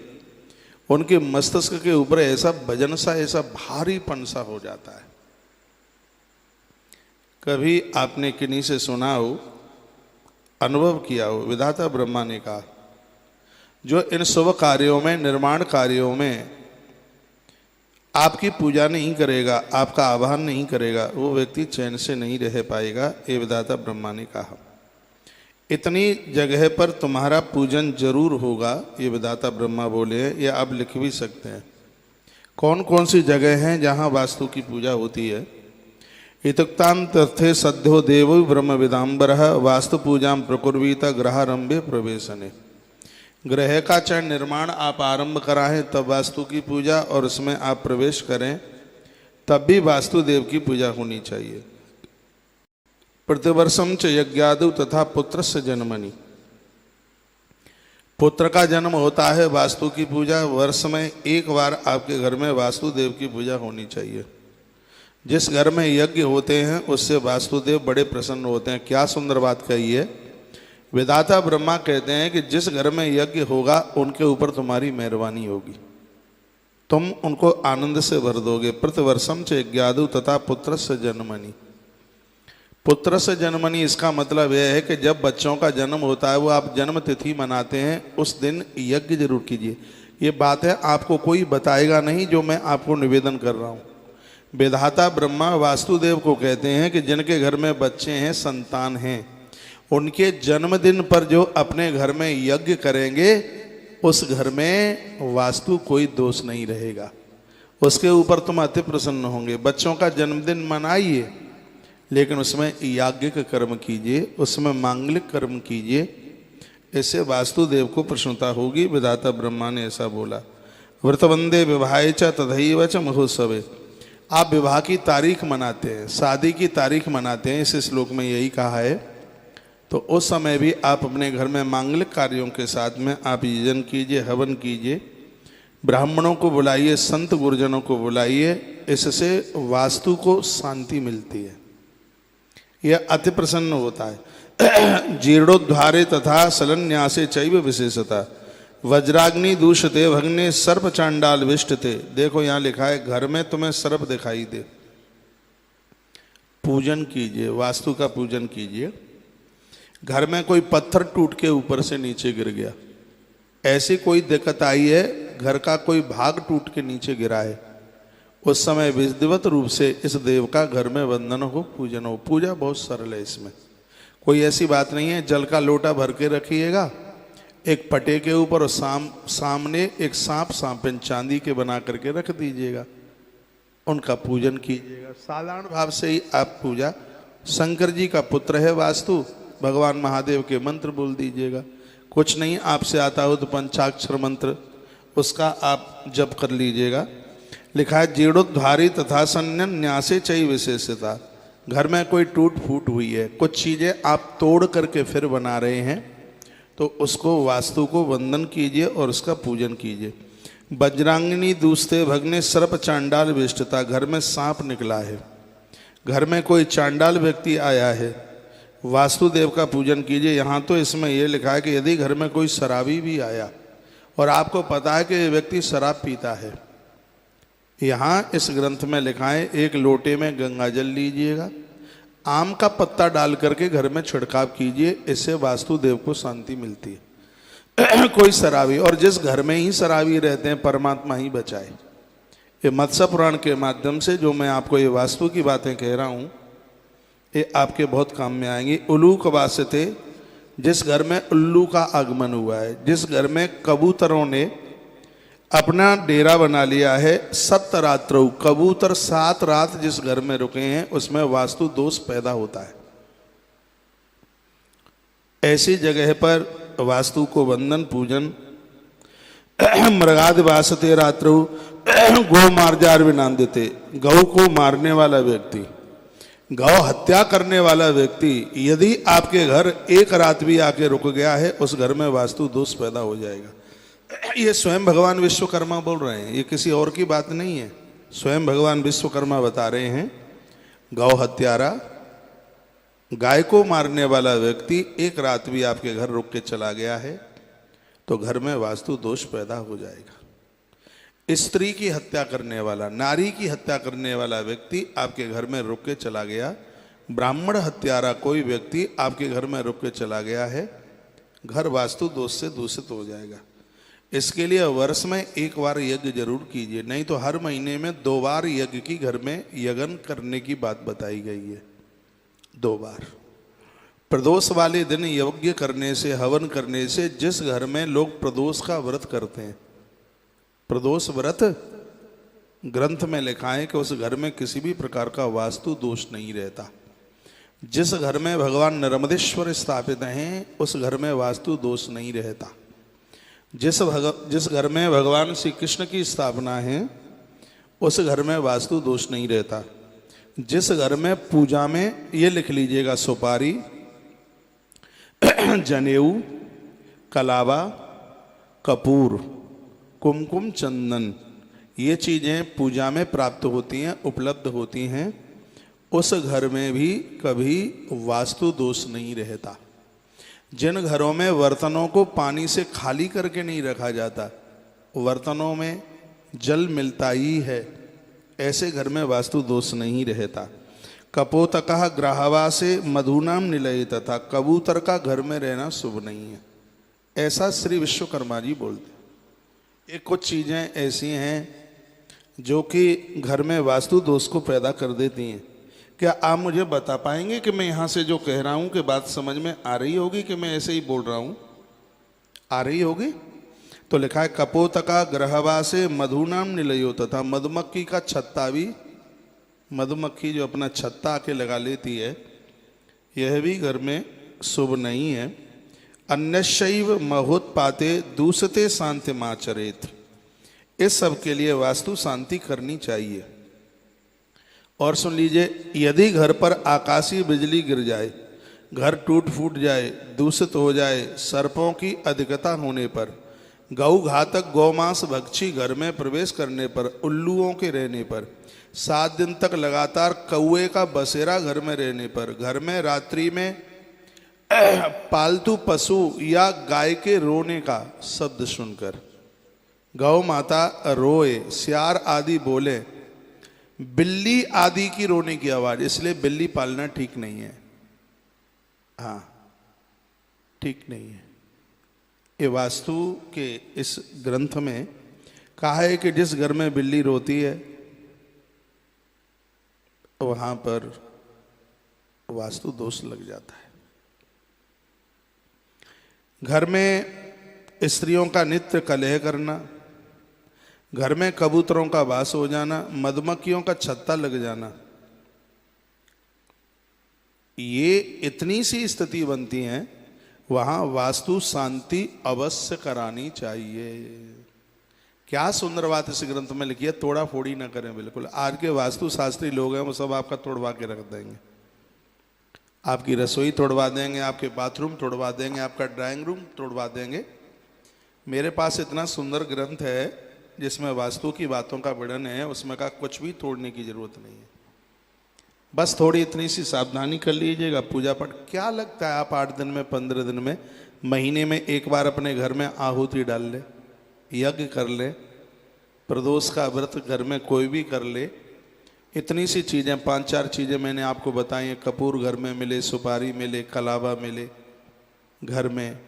उनके मस्तिष्क के ऊपर ऐसा वजन सा, ऐसा भारीपन सा हो जाता है। कभी आपने किन्हीं से सुना हो, अनुभव किया हो, विधाता ब्रह्मा ने कहा, जो इन शुभ कार्यों में, निर्माण कार्यों में आपकी पूजा नहीं करेगा, आपका आह्वान नहीं करेगा, वो व्यक्ति चैन से नहीं रह पाएगा। ये विधाता ब्रह्मा ने कहा। इतनी जगह पर तुम्हारा पूजन जरूर होगा, ये विधाता ब्रह्मा बोले हैं। ये आप लिख भी सकते हैं कौन कौन सी जगह हैं जहाँ वास्तु की पूजा होती है। इतुक्तान तथे सद्यो देवो ब्रह्म विदाम्बरः, वास्तु पूजा प्रकुर्वीत ग्रहारंभे प्रवेशने। ग्रह का चाहे निर्माण आप आरंभ कराएं तब वास्तु की पूजा, और उसमें आप प्रवेश करें तब भी वास्तुदेव की पूजा होनी चाहिए। प्रतिवर्षम च यज्ञादु तथा पुत्रस्य जन्मनि, पुत्र का जन्म होता है, वास्तु की पूजा। वर्ष में एक बार आपके घर में वास्तुदेव की पूजा होनी चाहिए। जिस घर में यज्ञ होते हैं उससे वास्तुदेव बड़े प्रसन्न होते हैं। क्या सुंदर बात कही है। वेदाता ब्रह्मा कहते हैं कि जिस घर में यज्ञ होगा उनके ऊपर तुम्हारी मेहरबानी होगी, तुम उनको आनंद से भर दोगे। प्रतिवर्षम च यज्ञादु तथा पुत्र से जन्मनि, पुत्र से जन्मनि इसका मतलब यह है कि जब बच्चों का जन्म होता है, वो आप जन्म तिथि मनाते हैं, उस दिन यज्ञ जरूर कीजिए। ये बात है आपको कोई बताएगा नहीं, जो मैं आपको निवेदन कर रहा हूँ। वेदाता ब्रह्मा वास्तुदेव को कहते हैं कि जिनके घर में बच्चे हैं, संतान हैं, उनके जन्मदिन पर जो अपने घर में यज्ञ करेंगे उस घर में वास्तु कोई दोष नहीं रहेगा, उसके ऊपर तुम अति प्रसन्न होंगे। बच्चों का जन्मदिन मनाइए, लेकिन उसमें याज्ञिक कर्म कीजिए, उसमें मांगलिक कर्म कीजिए, इससे वास्तुदेव को प्रसन्नता होगी। विधाता ब्रह्मा ने ऐसा बोला। व्रतवंदे विवाहे च तथैव च महोत्सवे, आप विवाह की तारीख मनाते हैं, शादी की तारीख मनाते हैं, इस श्लोक में यही कहा है। तो उस समय भी आप अपने घर में मांगलिक कार्यों के साथ में आप यजन कीजिए, हवन कीजिए, ब्राह्मणों को बुलाइए, संत गुरुजनों को बुलाइए, इससे वास्तु को शांति मिलती है, यह अति प्रसन्न होता है। जीर्णोद्धारे तथा सलन्यासे चैव विशेषता, वज्राग्नि दूषते भग्ने सर्प चांडाल विष्टते। देखो यहाँ लिखा है घर में तुम्हें सर्प दिखाई दे, पूजन कीजिए, वास्तु का पूजन कीजिए। घर में कोई पत्थर टूट के ऊपर से नीचे गिर गया, ऐसी कोई दिक्कत आई है, घर का कोई भाग टूट के नीचे गिरा है, उस समय विधिवत रूप से इस देव का घर में वंदन हो, पूजन हो। पूजा बहुत सरल है, इसमें कोई ऐसी बात नहीं है। जल का लोटा भर के रखिएगा एक पटे के ऊपर, और सामने एक सांप चांदी के बना करके रख दीजिएगा, उनका पूजन कीजिएगा। साधारण भाव से ही आप पूजा, शंकर जी का पुत्र है वास्तु, भगवान महादेव के मंत्र बोल दीजिएगा। कुछ नहीं आपसे आता हो तो पंचाक्षर मंत्र, उसका आप जप कर लीजिएगा। लिखा है जीर्णोद्धारी तथा सन्न्यासे चई विशेषता, घर में कोई टूट फूट हुई है, कुछ चीज़ें आप तोड़ करके फिर बना रहे हैं, तो उसको वास्तु को वंदन कीजिए और उसका पूजन कीजिए। वज्रांगिनी दूसते भगने सर्प चांडाल विष्टता, घर में सांप निकला है, घर में कोई चांडाल व्यक्ति आया है, वास्तुदेव का पूजन कीजिए। यहाँ तो इसमें यह लिखा है कि यदि घर में कोई शराबी भी आया और आपको पता है कि ये व्यक्ति शराब पीता है, यहाँ इस ग्रंथ में लिखा है एक लोटे में गंगा जल लीजिएगा, आम का पत्ता डाल करके घर में छिड़काव कीजिए, इससे वास्तुदेव को शांति मिलती है। कोई शराबी, और जिस घर में ही शराबी रहते हैं परमात्मा ही बचाए। ये मत्स्य पुराण के माध्यम से जो मैं आपको ये वास्तु की बातें कह रहा हूँ, ये आपके बहुत काम में आएंगी। उल्लू वास्ते, जिस घर में उल्लू का आगमन हुआ है, जिस घर में कबूतरों ने अपना डेरा बना लिया है, सप्तरात्रौ, कबूतर 7 रात जिस घर में रुके हैं उसमें वास्तु दोष पैदा होता है। ऐसी जगह पर वास्तु को वंदन पूजन। मृगाद वासते रात्रौ गौ मार्जार विनांदते, गौ को मारने वाला व्यक्ति, गौ हत्या करने वाला व्यक्ति यदि आपके घर एक रात भी आके रुक गया है, उस घर में वास्तु दोष पैदा हो जाएगा। ये स्वयं भगवान विश्वकर्मा बोल रहे हैं, ये किसी और की बात नहीं है, स्वयं भगवान विश्वकर्मा बता रहे हैं। गौ हत्यारा, गाय को मारने वाला व्यक्ति एक रात भी आपके घर रुक के चला गया है तो घर में वास्तु दोष पैदा हो जाएगा। स्त्री की हत्या करने वाला, नारी की हत्या करने वाला व्यक्ति आपके घर में रुक के चला गया, ब्राह्मण हत्यारा कोई व्यक्ति आपके घर में रुक के चला गया है, घर वास्तु दोष से दूषित हो जाएगा। इसके लिए वर्ष में एक बार यज्ञ जरूर कीजिए, नहीं तो हर महीने में 2 बार यज्ञ की घर में यज्ञ करने की बात बताई गई है। 2 बार प्रदोष वाले दिन यज्ञ करने से, हवन करने से, जिस घर में लोग प्रदोष का व्रत करते हैं, प्रदोष व्रत ग्रंथ में लिखा है कि उस घर में किसी भी प्रकार का वास्तु दोष नहीं रहता। जिस घर में भगवान नर्मदेश्वर स्थापित हैं उस घर में वास्तु दोष नहीं रहता। जिस घर में भगवान श्री कृष्ण की स्थापना है उस घर में वास्तु दोष नहीं रहता। जिस घर में पूजा में, ये लिख लीजिएगा, सुपारी, जनेऊ, कलावा, कपूर, कुमकुम, चंदन, ये चीज़ें पूजा में प्राप्त होती हैं, उपलब्ध होती हैं, उस घर में भी कभी वास्तु दोष नहीं रहता। जिन घरों में बर्तनों को पानी से खाली करके नहीं रखा जाता, बर्तनों में जल मिलता ही है, ऐसे घर में वास्तु दोष नहीं रहता। कपोतकः ग्राहवासे मधुनाम निलय, तथा कबूतर का घर में रहना शुभ नहीं है, ऐसा श्री विश्वकर्मा जी बोलते। ये कुछ चीज़ें ऐसी हैं जो कि घर में वास्तु दोष को पैदा कर देती हैं। क्या आप मुझे बता पाएंगे कि मैं यहाँ से जो कह रहा हूँ कि बात समझ में आ रही होगी कि मैं ऐसे ही बोल रहा हूँ? आ रही होगी? तो लिखा है कपोतका ग्रहवासे मधुनाम निलयो, तथा मधुमक्खी का छत्ता भी, मधुमक्खी जो अपना छत्ता आके लगा लेती है, यह भी घर में शुभ नहीं है। अन्यशैव महोत्पाते दूसते शांति माचरेत, इस सब के लिए वास्तु शांति करनी चाहिए। और सुन लीजिए, यदि घर पर आकाशीय बिजली गिर जाए, घर टूट फूट जाए, दूषित हो जाए, सर्पों की अधिकता होने पर, गौ घातक गौमांस भक्षी घर में प्रवेश करने पर, उल्लुओं के रहने पर, 7 दिन तक लगातार कौए का बसेरा घर में रहने पर, घर में रात्रि में पालतू पशु या गाय के रोने का शब्द सुनकर, गौ माता रोए, सियार आदि बोले, बिल्ली आदि की रोने की आवाज, इसलिए बिल्ली पालना ठीक नहीं है। हाँ, ठीक नहीं है। ये वास्तु के इस ग्रंथ में कहा है कि जिस घर में बिल्ली रोती है वहां पर वास्तु दोष लग जाता है। घर में स्त्रियों का नित्य कलह करना, घर में कबूतरों का वास हो जाना, मधुमक्खियों का छत्ता लग जाना, ये इतनी सी स्थिति बनती है, वहां वास्तु शांति अवश्य करानी चाहिए। क्या सुंदर बात इस ग्रंथ में लिखी है, तोड़ा फोड़ी ना करें बिल्कुल। आज के वास्तु शास्त्री लोग हैं वो सब आपका तोड़वा के रख देंगे। आपकी रसोई तोड़वा देंगे, आपके बाथरूम तोड़वा देंगे, आपका ड्राइंग रूम तोड़वा देंगे। मेरे पास इतना सुंदर ग्रंथ है जिसमें वास्तु की बातों का वर्णन है, उसमें का कुछ भी तोड़ने की जरूरत नहीं है। बस थोड़ी इतनी सी सावधानी कर लीजिएगा। पूजा पाठ क्या लगता है, आप 8 दिन में, 15 दिन में, महीने में एक बार अपने घर में आहुति डाल ले, यज्ञ कर ले, प्रदोष का व्रत घर में कोई भी कर ले। इतनी सी चीज़ें, 5-4 चीज़ें मैंने आपको बताई हैं। कपूर घर में मिले, सुपारी मिले, कलावा मिले, घर में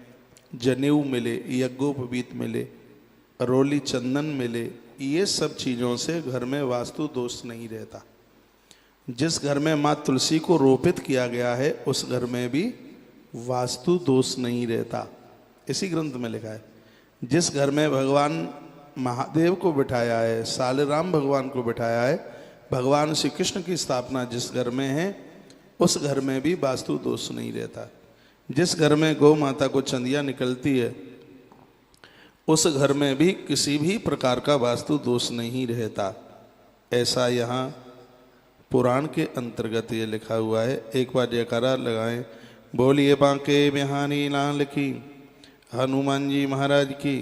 जनेऊ मिले, यज्ञोपवीत मिले, रोली चंदन मिले, ये सब चीज़ों से घर में वास्तु दोष नहीं रहता। जिस घर में माँ तुलसी को रोपित किया गया है उस घर में भी वास्तु दोष नहीं रहता। इसी ग्रंथ में लिखा है। जिस घर में भगवान महादेव को बिठाया है, सालराम भगवान को बिठाया है, भगवान श्री कृष्ण की स्थापना जिस घर में है उस घर में भी वास्तु दोष नहीं रहता। जिस घर में गौ माता को चंदिया निकलती है उस घर में भी किसी भी प्रकार का वास्तु दोष नहीं रहता। ऐसा यहाँ पुराण के अंतर्गत ये लिखा हुआ है। एक बार जयकारा लगाएं, बोलिए बांके बिहारी लाल की, हनुमान जी महाराज की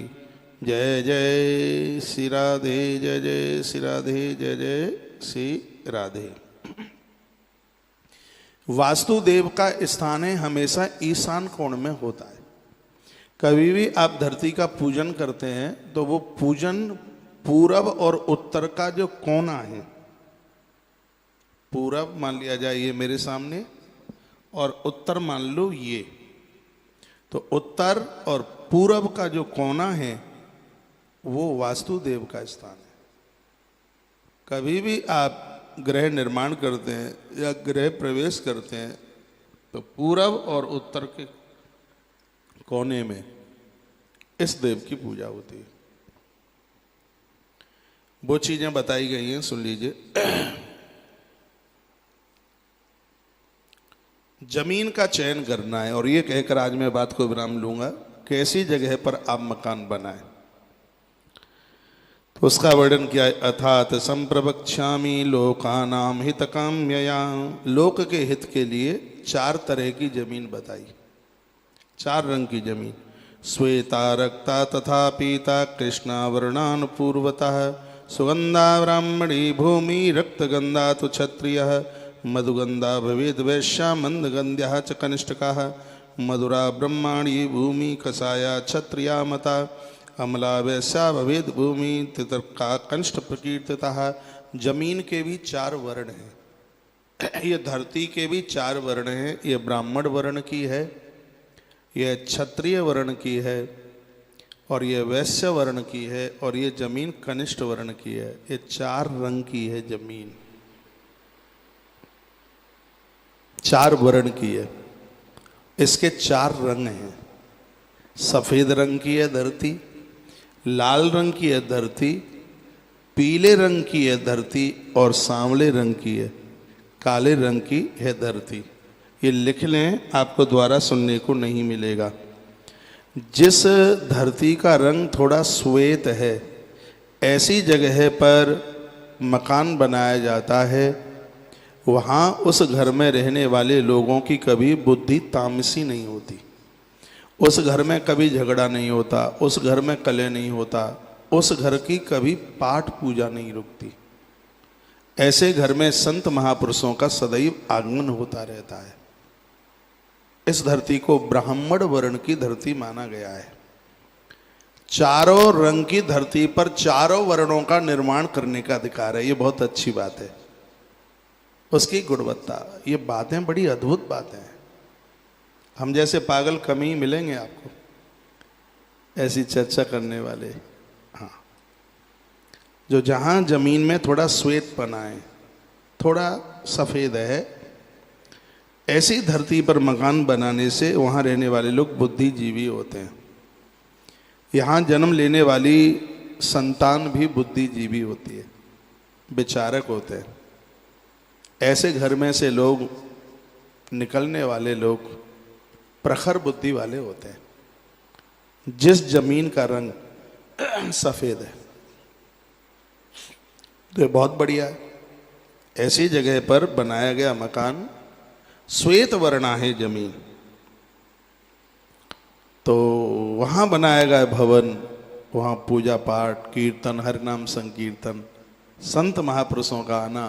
जय। जय श्री राधे, जय जय श्री राधे, जय जय श्री राधे। वास्तुदेव का स्थान है हमेशा ईशान कोण में होता है। कभी भी आप धरती का पूजन करते हैं तो वो पूजन पूरब और उत्तर का जो कोना है, पूरब मान लिया जाए ये मेरे सामने, और उत्तर मान लो ये, तो उत्तर और पूरब का जो कोना है वो वास्तुदेव का स्थान है। कभी भी आप गृह निर्माण करते हैं या गृह प्रवेश करते हैं तो पूरब और उत्तर के कोने में इस देव की पूजा होती है। वो चीजें बताई गई हैं, सुन लीजिए। जमीन का चयन करना है, और ये कहकर आज मैं बात को विराम लूंगा। कैसी जगह पर आप मकान बनाएं तो उसका वर्णन किया है। अथात संप्रवक्ष्यामि लोकानां हितकाम्यया, लोक के हित के लिए 4 तरह की जमीन बताई, 4 रंग की जमीन। श्वेता रक्ता तथा पीता कृष्णा वर्णान पूर्वतः, सुगंधा ब्राह्मणी भूमि, रक्तगंधा तो क्षत्रियः, मधुगंधा भवेद वैश्या, मंदगंध्या च कनिष्ठकाः, मधुरा ब्रह्माणी भूमि, कसाया क्षत्रिया मता, अमला वैश्या भवेद भूमि, तितर्का कनिष्ठ प्रकीर्तितः। जमीन के भी 4 वर्ण हैं। ये धरती के भी 4 वर्ण हैं। ये ब्राह्मण वर्ण की है, ये क्षत्रिय वर्ण की है, और ये वैश्य वर्ण की है, और ये जमीन कनिष्ठ वर्ण की है। ये 4 रंग की है जमीन, 4 वर्ण की है। इसके 4 रंग हैं। सफेद रंग की है धरती, लाल रंग की है धरती, पीले रंग की है धरती, और सांवले रंग की है, काले रंग की है धरती। ये लिख लें, आपको द्वारा सुनने को नहीं मिलेगा। जिस धरती का रंग थोड़ा श्वेत है, ऐसी जगह पर मकान बनाया जाता है। वहाँ उस घर में रहने वाले लोगों की कभी बुद्धि तामसी नहीं होती, उस घर में कभी झगड़ा नहीं होता, उस घर में कलह नहीं होता, उस घर की कभी पाठ पूजा नहीं रुकती। ऐसे घर में संत महापुरुषों का सदैव आगमन होता रहता है। इस धरती को ब्राह्मण वर्ण की धरती माना गया है। 4 रंग की धरती पर 4 वर्णों का निर्माण करने का अधिकार है। ये बहुत अच्छी बात है। उसकी गुणवत्ता, ये बातें बड़ी अद्भुत बातें हैं। हम जैसे पागल कम ही मिलेंगे आपको ऐसी चर्चा करने वाले। हाँ, जो जहाँ जमीन में थोड़ा श्वेतपना है, थोड़ा सफ़ेद है, ऐसी धरती पर मकान बनाने से वहाँ रहने वाले लोग बुद्धिजीवी होते हैं। यहाँ जन्म लेने वाली संतान भी बुद्धिजीवी होती है, विचारक होते हैं। ऐसे घर में से लोग निकलने वाले लोग प्रखर बुद्धि वाले होते हैं। जिस जमीन का रंग सफ़ेद है तो ये बहुत बढ़िया है। ऐसी जगह पर बनाया गया मकान श्वेत वर्णा है जमीन। तो वहां बनाया गया भवन, वहां पूजा पाठ, कीर्तन, हरिनाम संकीर्तन, संत महापुरुषों का आना,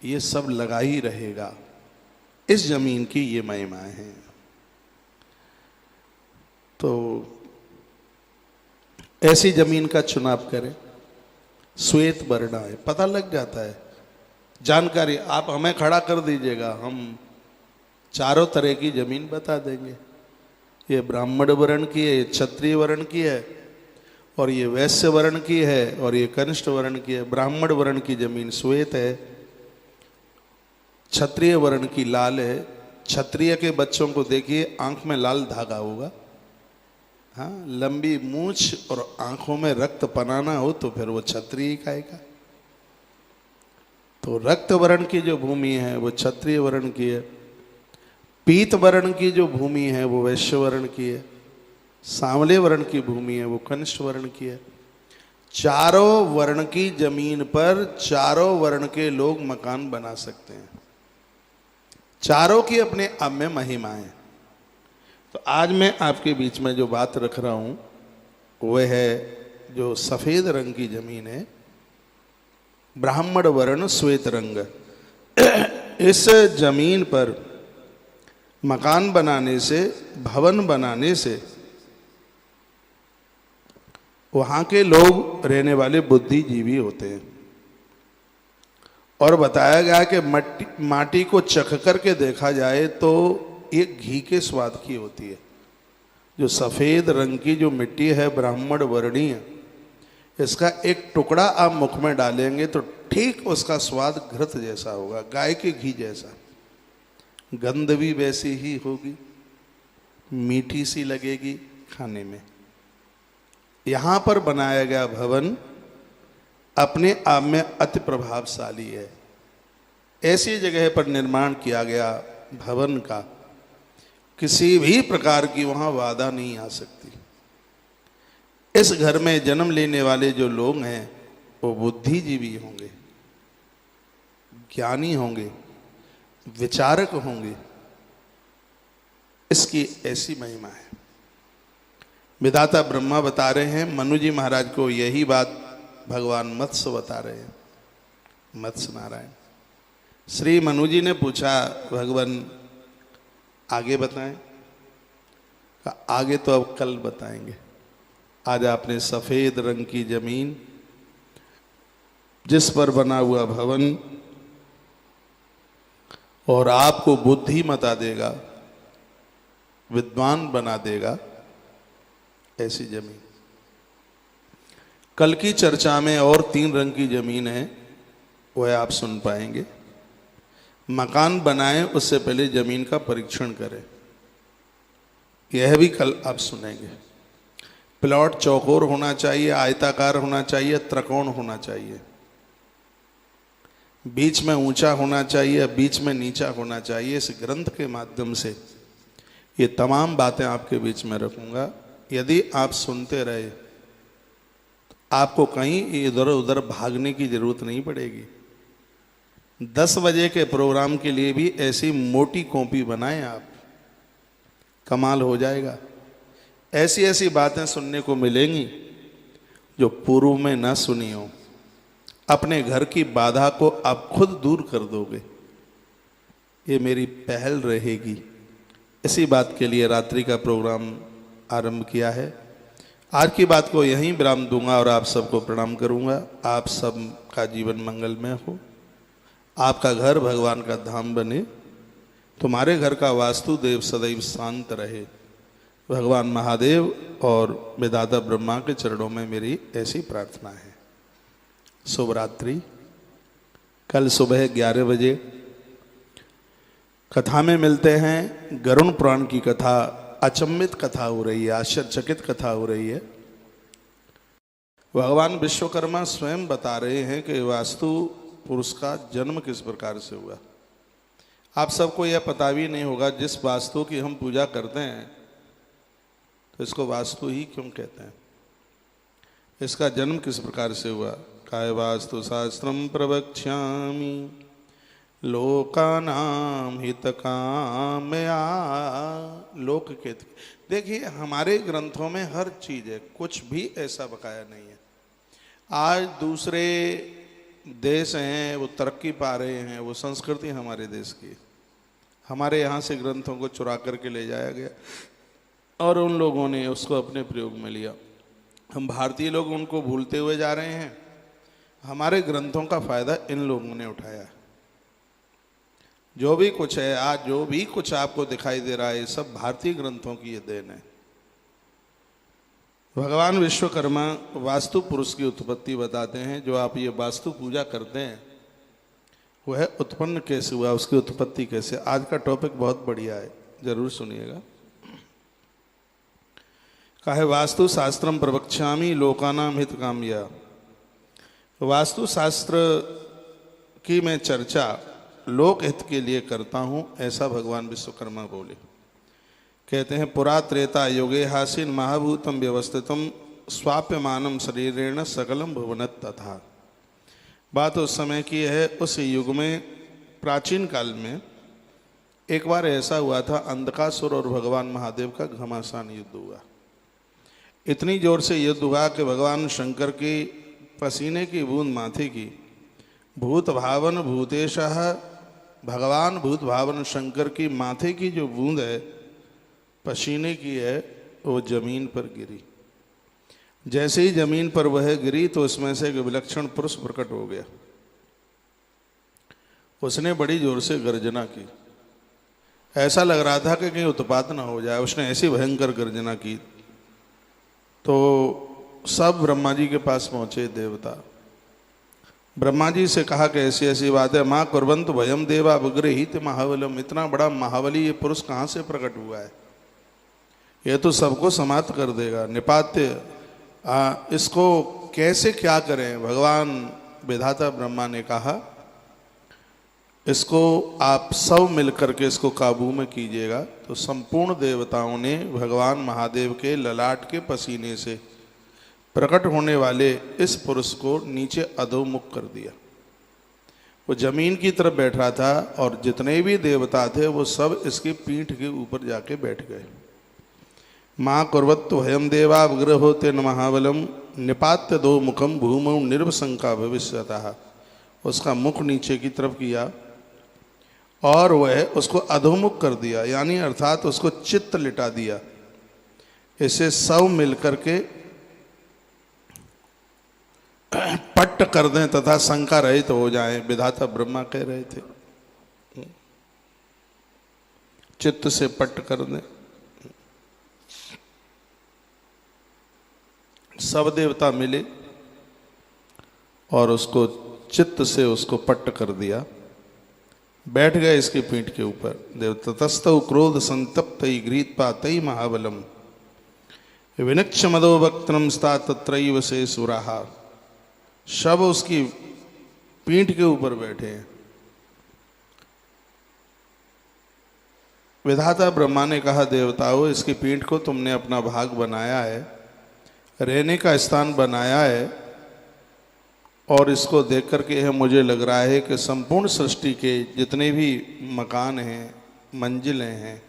ये सब लगा ही रहेगा। इस जमीन की ये महिमाएं हैं। तो ऐसी जमीन का चुनाव करें, श्वेत वर्णा है, पता लग जाता है जानकारी। आप हमें खड़ा कर दीजिएगा, हम चारों तरह की जमीन बता देंगे। ये ब्राह्मण वर्ण की है, ये क्षत्रिय वर्ण की है, और ये वैश्य वर्ण की है, और ये कनिष्ठ वर्ण की है। ब्राह्मण वर्ण की जमीन श्वेत है, क्षत्रिय वर्ण की लाल है। क्षत्रिय के बच्चों को देखिए, आंख में लाल धागा होगा, हाँ, लंबी मूछ और आंखों में रक्त पनाना हो तो फिर वो क्षत्रिय खाएगा। तो रक्त वर्ण की जो भूमि है वो क्षत्रिय वर्ण की है। पीत वर्ण की जो भूमि है वो वैश्य वर्ण की है। सांवले वर्ण की भूमि है वो कनिष्ठ वर्ण की है। चारों वर्ण की जमीन पर चारों वर्ण के लोग मकान बना सकते हैं। चारों की अपने आप में महिमाएं। तो आज मैं आपके बीच में जो बात रख रहा हूं वह है जो सफेद रंग की जमीन है, ब्राह्मण वर्ण श्वेत रंग। इस जमीन पर मकान बनाने से, भवन बनाने से वहां के लोग रहने वाले बुद्धिजीवी होते हैं। और बताया गया कि माटी को चख करके देखा जाए तो ये घी के स्वाद की होती है। जो सफेद रंग की जो मिट्टी है ब्राह्मण वर्णीय, इसका एक टुकड़ा आप मुख में डालेंगे तो ठीक उसका स्वाद घृत जैसा होगा, गाय के घी जैसा। गंध भी वैसी ही होगी, मीठी सी लगेगी खाने में। यहां पर बनाया गया भवन अपने आप में अति प्रभावशाली है। ऐसी जगह पर निर्माण किया गया भवन का किसी भी प्रकार की वहां बाधा नहीं आ सकती। इस घर में जन्म लेने वाले जो लोग हैं वो बुद्धिजीवी होंगे, ज्ञानी होंगे, विचारक होंगे। इसकी ऐसी महिमा है। विधाता ब्रह्मा बता रहे हैं, मनु जी महाराज को यही बात भगवान मत्स्य बता रहे हैं, मत्स्य नारायण। श्री मनु जी ने पूछा, भगवान आगे बताएं? आगे तो अब कल बताएंगे। आज आपने सफेद रंग की जमीन जिस पर बना हुआ भवन और आपको बुद्धिमता देगा, विद्वान बना देगा, ऐसी जमीन। कल की चर्चा में और 3 रंग की जमीन है, वह आप सुन पाएंगे। मकान बनाएं उससे पहले जमीन का परीक्षण करें, यह भी कल आप सुनेंगे। प्लॉट चौकोर होना चाहिए, आयताकार होना चाहिए, त्रिकोण होना चाहिए, बीच में ऊंचा होना चाहिए, बीच में नीचा होना चाहिए। इस ग्रंथ के माध्यम से ये तमाम बातें आपके बीच में रखूंगा। यदि आप सुनते रहे तो आपको कहीं इधर उधर भागने की जरूरत नहीं पड़ेगी। 10 बजे के प्रोग्राम के लिए भी ऐसी मोटी कॉपी बनाएं आप, कमाल हो जाएगा। ऐसी ऐसी बातें सुनने को मिलेंगी जो पूर्व में ना सुनी हो। अपने घर की बाधा को आप खुद दूर कर दोगे, ये मेरी पहल रहेगी। इसी बात के लिए रात्रि का प्रोग्राम आरंभ किया है। आज की बात को यहीं विराम दूंगा और आप सबको प्रणाम करूंगा। आप सब का जीवन मंगलमय हो, आपका घर भगवान का धाम बने, तुम्हारे घर का वास्तुदेव सदैव शांत रहे। भगवान महादेव और विधाता ब्रह्मा के चरणों में मेरी ऐसी प्रार्थना है। शुभ रात्रि। कल सुबह 11 बजे कथा में मिलते हैं। गरुण पुराण की कथा, अचंभित कथा हो रही है, आश्चर्यचकित कथा हो रही है। भगवान विश्वकर्मा स्वयं बता रहे हैं कि वास्तु पुरुष का जन्म किस प्रकार से हुआ। आप सबको यह पता भी नहीं होगा, जिस वास्तु की हम पूजा करते हैं तो इसको वास्तु ही क्यों कहते हैं, इसका जन्म किस प्रकार से हुआ। काय वास्तु शास्त्रम प्रवक्ष्यामि लोकानाम हितकामया। लोक के देखिए हमारे ग्रंथों में हर चीज है, कुछ भी ऐसा बकाया नहीं है। आज दूसरे देश हैं वो तरक्की पा रहे हैं, वो संस्कृति हमारे देश की, हमारे यहाँ से ग्रंथों को चुरा करके ले जाया गया और उन लोगों ने उसको अपने प्रयोग में लिया। हम भारतीय लोग उनको भूलते हुए जा रहे हैं। हमारे ग्रंथों का फायदा इन लोगों ने उठाया। जो भी कुछ है आज, जो भी कुछ आपको दिखाई दे रहा है, ये सब भारतीय ग्रंथों की ये देन है। भगवान विश्वकर्मा वास्तु पुरुष की उत्पत्ति बताते हैं। जो आप ये वास्तु पूजा करते हैं वह उत्पन्न कैसे हुआ, उसकी उत्पत्ति कैसे। आज का टॉपिक बहुत बढ़िया है, जरूर सुनिएगा। कहे वास्तु शास्त्रम प्रवक्ष्यामि लोकानाम हितकामया। वास्तु शास्त्र की मैं चर्चा लोक हित के लिए करता हूँ, ऐसा भगवान विश्वकर्मा बोले। कहते हैं पुरा त्रेता युगे हासीन महाभूतम व्यवस्थितम स्वाप्यमानम शरीरेण सकलम भुवनत तथा। बात उस समय की है, उस युग में प्राचीन काल में एक बार ऐसा हुआ था, अंधकासुर और भगवान महादेव का घमासान युद्ध हुआ। इतनी जोर से युद्ध हुआ कि भगवान शंकर की पसीने की बूंद माथे की, भूत भावन भूतेशः, भगवान भूत भावन शंकर की माथे की जो बूंद है पसीने की है, वो जमीन पर गिरी। जैसे ही जमीन पर वह गिरी तो उसमें से एक विलक्षण पुरुष प्रकट हो गया। उसने बड़ी जोर से गर्जना की, ऐसा लग रहा था कि कहीं उत्पात ना हो जाए। उसने ऐसी भयंकर गर्जना की तो सब ब्रह्मा जी के पास पहुंचे देवता। ब्रह्मा जी से कहा कि ऐसी ऐसी बात है। माँ कुर्वंत भयम देवा विग्रहित महाबलम। इतना बड़ा महाबली ये पुरुष कहाँ से प्रकट हुआ है, ये तो सबको समाप्त कर देगा। निपात्य इसको कैसे क्या करें। भगवान विधाता ब्रह्मा ने कहा इसको आप सब मिलकर के इसको काबू में कीजिएगा। तो संपूर्ण देवताओं ने भगवान महादेव के ललाट के पसीने से प्रकट होने वाले इस पुरुष को नीचे अधोमुख कर दिया। वो जमीन की तरफ बैठ रहा था और जितने भी देवता थे वो सब इसकी पीठ के ऊपर जाके बैठ गए। माँ कुर्वत्तु भयम देवा विग्रहो तेन महाबलम निपात्य दो मुखम भूमौ निर्वशंका भविष्यतः। उसका मुख नीचे की तरफ किया और वह उसको अधोमुख कर दिया, यानी अर्थात उसको चित्त लिटा दिया। इसे सब मिलकर के पट्ट कर दें तथा शंका रहित हो जाएं, विधाता ब्रह्मा कह रहे थे। चित्त से पट्ट कर दें। सब देवता मिले और उसको चित्त से उसको पट्ट कर दिया। बैठ गए इसकी पीठ के ऊपर। देवतस्तौ क्रोध संतप्त गृहीत पातई महाबलम विनक्ष मदो वक्त्रम स्था तत्रैव से सुराहा। सब उसकी पीठ के ऊपर बैठे हैं। विधाता ब्रह्मा ने कहा देवताओं, इसकी पीठ को तुमने अपना भाग बनाया है, रहने का स्थान बनाया है, और इसको देख करके है मुझे लग रहा है कि संपूर्ण सृष्टि के जितने भी मकान हैं, मंजिलें हैं,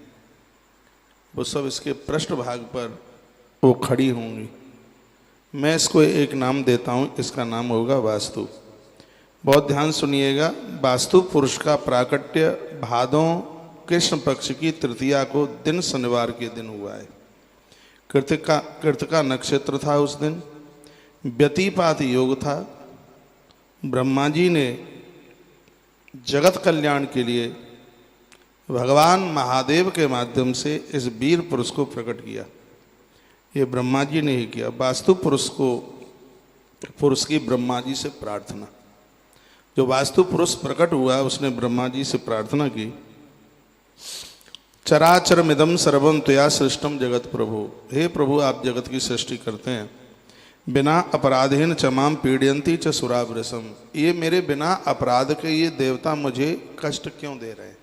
वो सब इसके पृष्ठभाग पर वो खड़ी होंगी। मैं इसको एक नाम देता हूँ, इसका नाम होगा वास्तु। बहुत ध्यान सुनिएगा। वास्तु पुरुष का प्राकट्य भादों कृष्ण पक्ष की तृतीया को दिन शनिवार के दिन हुआ है। कृतिका नक्षत्र था उस दिन, व्यतिपात योग था। ब्रह्मा जी ने जगत कल्याण के लिए भगवान महादेव के माध्यम से इस वीर पुरुष को प्रकट किया। ये ब्रह्मा जी ने ही किया। वास्तु पुरुष की ब्रह्मा जी से प्रार्थना। जो वास्तु पुरुष प्रकट हुआ उसने ब्रह्मा जी से प्रार्थना की, चराचरमिदं सर्वं त्वया सृष्टम जगत प्रभु। हे प्रभु, आप जगत की सृष्टि करते हैं, बिना अपराधेन चमाम पीड़यंती च सुरावृसम। ये मेरे बिना अपराध के ये देवता मुझे कष्ट क्यों दे रहे हैं?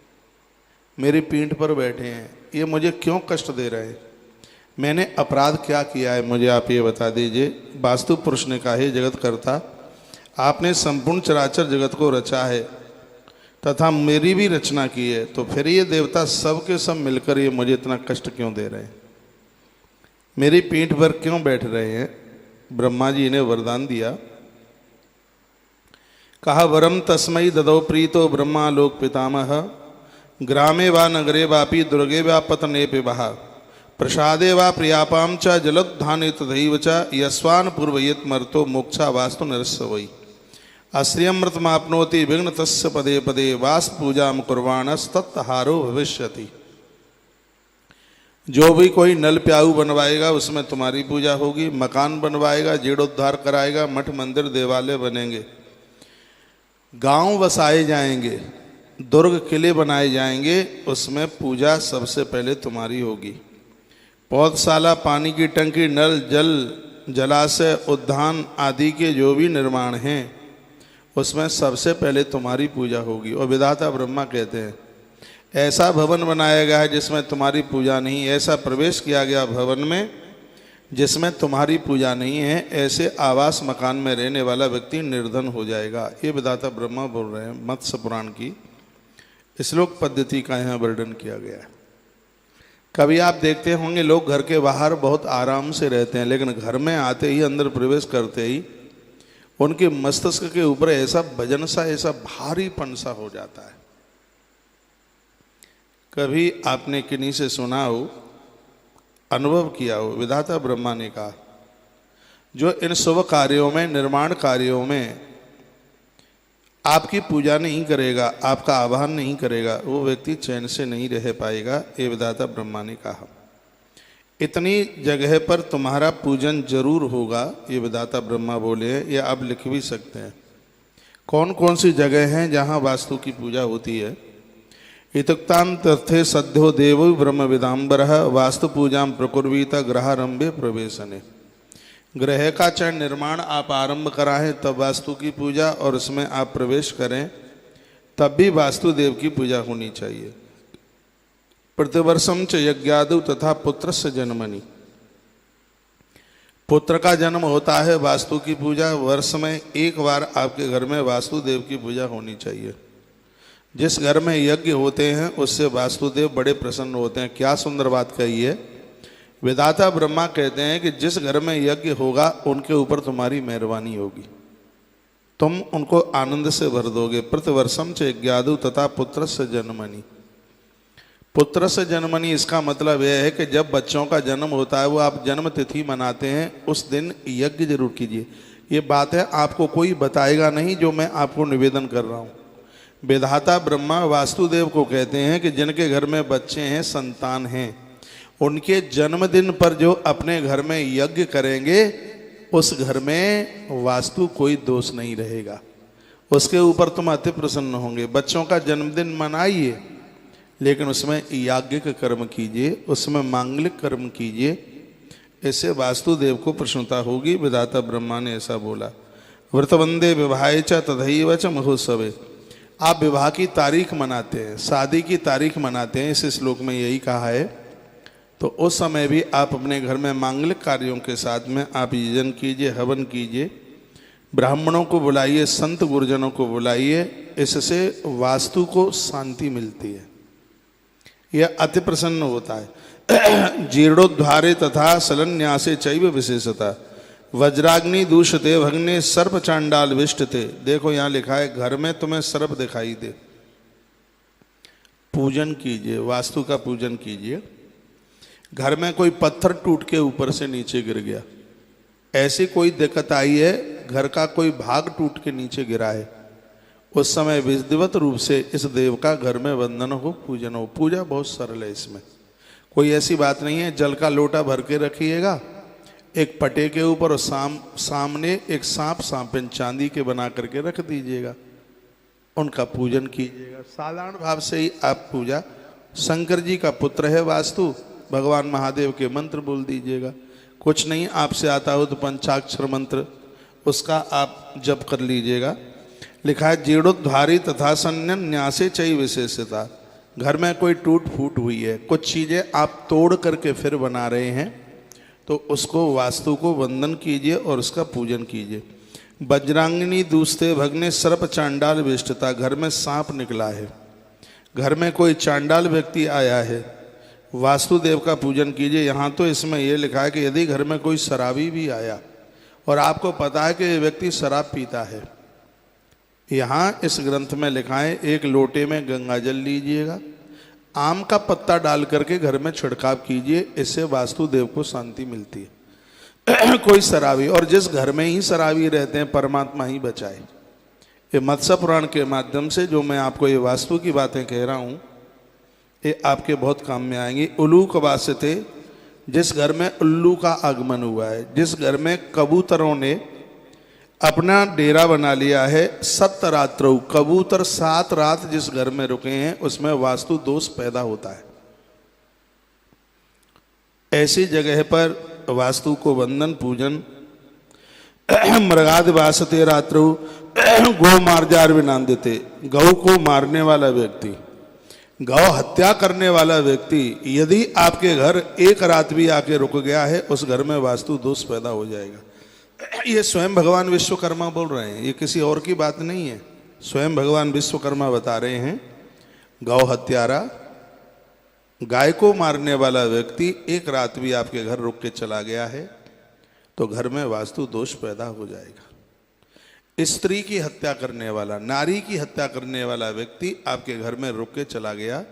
मेरी पीठ पर बैठे हैं, ये मुझे क्यों कष्ट दे रहे हैं? मैंने अपराध क्या किया है, मुझे आप ये बता दीजिए। वास्तु पुरुष ने कहा, हे जगत कर्ता, आपने संपूर्ण चराचर जगत को रचा है, तथा मेरी भी रचना की है, तो फिर ये देवता सब के सब मिलकर ये मुझे इतना कष्ट क्यों दे रहे हैं, मेरी पीठ पर क्यों बैठ रहे हैं। ब्रह्मा जी ने वरदान दिया, कहा वरम तस्मै ददौ प्रीतो ब्रह्मा लोक पितामह, ग्रामे वा नगरे वापि दुर्गे वा पतने पिबः, प्रसादे वा प्रियापाम च जलोत्थाने तथैव च, यस्वान् पूर्वयेत् मर्तो मोक्षा वास्तु नरस्य वै, आश्रियमृतमाप्नोति विघ्न तस्य पदे पदे, वास पूजा कुर्वाणस्तत्हारो भविष्यति। जो भी कोई नल प्याऊ बनवाएगा उसमें तुम्हारी पूजा होगी, मकान बनवाएगा, जीर्णोद्धार कराएगा, मठ मंदिर देवालय बनेंगे, गांव बसाए जाएंगे, दुर्ग किले बनाए जाएंगे, उसमें पूजा सबसे पहले तुम्हारी होगी। पौधशाला, पानी की टंकी, नल जल, जलाशय, उद्यान आदि के जो भी निर्माण हैं उसमें सबसे पहले तुम्हारी पूजा होगी। और विधाता ब्रह्मा कहते हैं ऐसा भवन बनाया गया है जिसमें तुम्हारी पूजा नहीं, ऐसा प्रवेश किया गया भवन में जिसमें तुम्हारी पूजा नहीं है, ऐसे आवास मकान में रहने वाला व्यक्ति निर्धन हो जाएगा। ये विधाता ब्रह्मा बोल रहे हैं। मत्स्य पुराण की श्लोक पद्धति का यहाँ वर्णन किया गया है। कभी आप देखते होंगे लोग घर के बाहर बहुत आराम से रहते हैं, लेकिन घर में आते ही, अंदर प्रवेश करते ही उनके मस्तिष्क के ऊपर ऐसा वजन सा, ऐसा भारीपन सा हो जाता है। कभी आपने किन्हीं से सुना हो, अनुभव किया हो, विधाता ब्रह्मा ने कहा जो इन शुभ कार्यों में, निर्माण कार्यों में आपकी पूजा नहीं करेगा, आपका आह्वान नहीं करेगा, वो व्यक्ति चैन से नहीं रह पाएगा। ये विधाता ब्रह्मा ने कहा। इतनी जगह पर तुम्हारा पूजन जरूर होगा, ये विधाता ब्रह्मा बोले हैं। ये आप लिख भी सकते हैं कौन कौन सी जगह हैं जहाँ वास्तु की पूजा होती है। इतुक्तांतर्थे सद्यो देवो ब्रह्म विदाम्बरः, वास्तु पूजा प्रकुर्वीत ग्रहारंभे प्रवेशने। ग्रह का चरण निर्माण आप आरंभ कराएं तब वास्तु की पूजा, और उसमें आप प्रवेश करें तब भी वास्तुदेव की पूजा होनी चाहिए। प्रतिवर्षम च यज्ञादु तथा पुत्रस्य जन्मनि, पुत्र का जन्म होता है, वास्तु की पूजा। वर्ष में एक बार आपके घर में वास्तुदेव की पूजा होनी चाहिए। जिस घर में यज्ञ होते हैं उससे वास्तुदेव बड़े प्रसन्न होते हैं। क्या सुंदर बात कही है। विधाता ब्रह्मा कहते हैं कि जिस घर में यज्ञ होगा उनके ऊपर तुम्हारी मेहरबानी होगी, तुम उनको आनंद से भर दोगे। प्रतिवर्षम च यज्ञादु तथा पुत्र से जन्मनि, पुत्र से जन्मनि इसका मतलब यह है कि जब बच्चों का जन्म होता है, वो आप जन्म तिथि मनाते हैं, उस दिन यज्ञ जरूर कीजिए। ये बात है आपको कोई बताएगा नहीं, जो मैं आपको निवेदन कर रहा हूँ। विधाता ब्रह्मा वास्तुदेव को कहते हैं कि जिनके घर में बच्चे हैं, संतान हैं, उनके जन्मदिन पर जो अपने घर में यज्ञ करेंगे उस घर में वास्तु कोई दोष नहीं रहेगा, उसके ऊपर तुम अति प्रसन्न होंगे। बच्चों का जन्मदिन मनाइए, लेकिन उसमें याज्ञिक कर्म कीजिए, उसमें मांगलिक कर्म कीजिए, इससे वास्तुदेव को प्रसन्नता होगी। विधाता ब्रह्मा ने ऐसा बोला। व्रतवंदे विवाहे च तथैव च महोत्सवे, आप विवाह की तारीख मनाते हैं, शादी की तारीख मनाते हैं, इस श्लोक में यही कहा है। तो उस समय भी आप अपने घर में मांगलिक कार्यों के साथ में आप यजन कीजिए, हवन कीजिए, ब्राह्मणों को बुलाइए, संत गुरुजनों को बुलाइए, इससे वास्तु को शांति मिलती है, यह अति प्रसन्न होता है। जीर्णोद्धारे तथा सलन्यासे चैव विशेषता, वज्राग्नि दूषते भग्ने सर्प चांडाल विष्टते। देखो यहाँ लिखा है घर में तुम्हें सर्प दिखाई दे, पूजन कीजिए, वास्तु का पूजन कीजिए। घर में कोई पत्थर टूट के ऊपर से नीचे गिर गया, ऐसी कोई दिक्कत आई है, घर का कोई भाग टूट के नीचे गिरा है, उस समय विधिवत रूप से इस देव का घर में वंदन हो, पूजन हो। पूजा बहुत सरल है, इसमें कोई ऐसी बात नहीं है। जल का लोटा भर के रखिएगा एक पटे के ऊपर, और सामने एक सांपिन चांदी के बना करके रख दीजिएगा, उनका पूजन कीजिएगा। साधारण भाव से ही आप पूजा, शंकर जी का पुत्र है वास्तु, भगवान महादेव के मंत्र बोल दीजिएगा। कुछ नहीं आपसे आता हो तो पंचाक्षर मंत्र उसका आप जप कर लीजिएगा। लिखा है जीर्णोद्धारी तथा संन्यासे चई विशेषता, घर में कोई टूट फूट हुई है, कुछ चीज़ें आप तोड़ करके फिर बना रहे हैं, तो उसको वास्तु को वंदन कीजिए और उसका पूजन कीजिए। वज्रांगिनी दूसते भगने सर्प चांडाल विष्टता। घर में सांप निकला है, घर में कोई चांडाल व्यक्ति आया है, वास्तुदेव का पूजन कीजिए। यहाँ तो इसमें यह लिखा है कि यदि घर में कोई शराबी भी आया और आपको पता है कि ये व्यक्ति शराब पीता है, यहाँ इस ग्रंथ में लिखा है एक लोटे में गंगा जल लीजिएगा, आम का पत्ता डाल करके घर में छिड़काव कीजिए, इससे वास्तुदेव को शांति मिलती है। कोई शराबी, और जिस घर में ही शराबी रहते हैं परमात्मा ही बचाए। ये मत्स्य पुराण के माध्यम से जो मैं आपको ये वास्तु की बातें कह रहा हूँ, ये आपके बहुत काम में आएंगी। उल्लूक वास्ते, जिस घर में उल्लू का आगमन हुआ है, जिस घर में कबूतरों ने अपना डेरा बना लिया है, 7 रात्रौ, कबूतर 7 रात जिस घर में रुके हैं उसमें वास्तु दोष पैदा होता है। ऐसी जगह पर वास्तु को वंदन पूजन। मृगाद वासते रात्रौ गौ मार्जार विनांदते, गौ को मारने वाला व्यक्ति, गौ हत्या करने वाला व्यक्ति यदि आपके घर एक रात भी आके रुक गया है, उस घर में वास्तु दोष पैदा हो जाएगा। ये स्वयं भगवान विश्वकर्मा बोल रहे हैं, ये किसी और की बात नहीं है। स्वयं भगवान विश्वकर्मा बता रहे हैं, गौ हत्यारा, गाय को मारने वाला व्यक्ति एक रात भी आपके घर रुक के चला गया है तो घर में वास्तु दोष पैदा हो जाएगा। स्त्री की हत्या करने वाला, नारी की हत्या करने वाला व्यक्ति आपके घर में रुक के चला गया,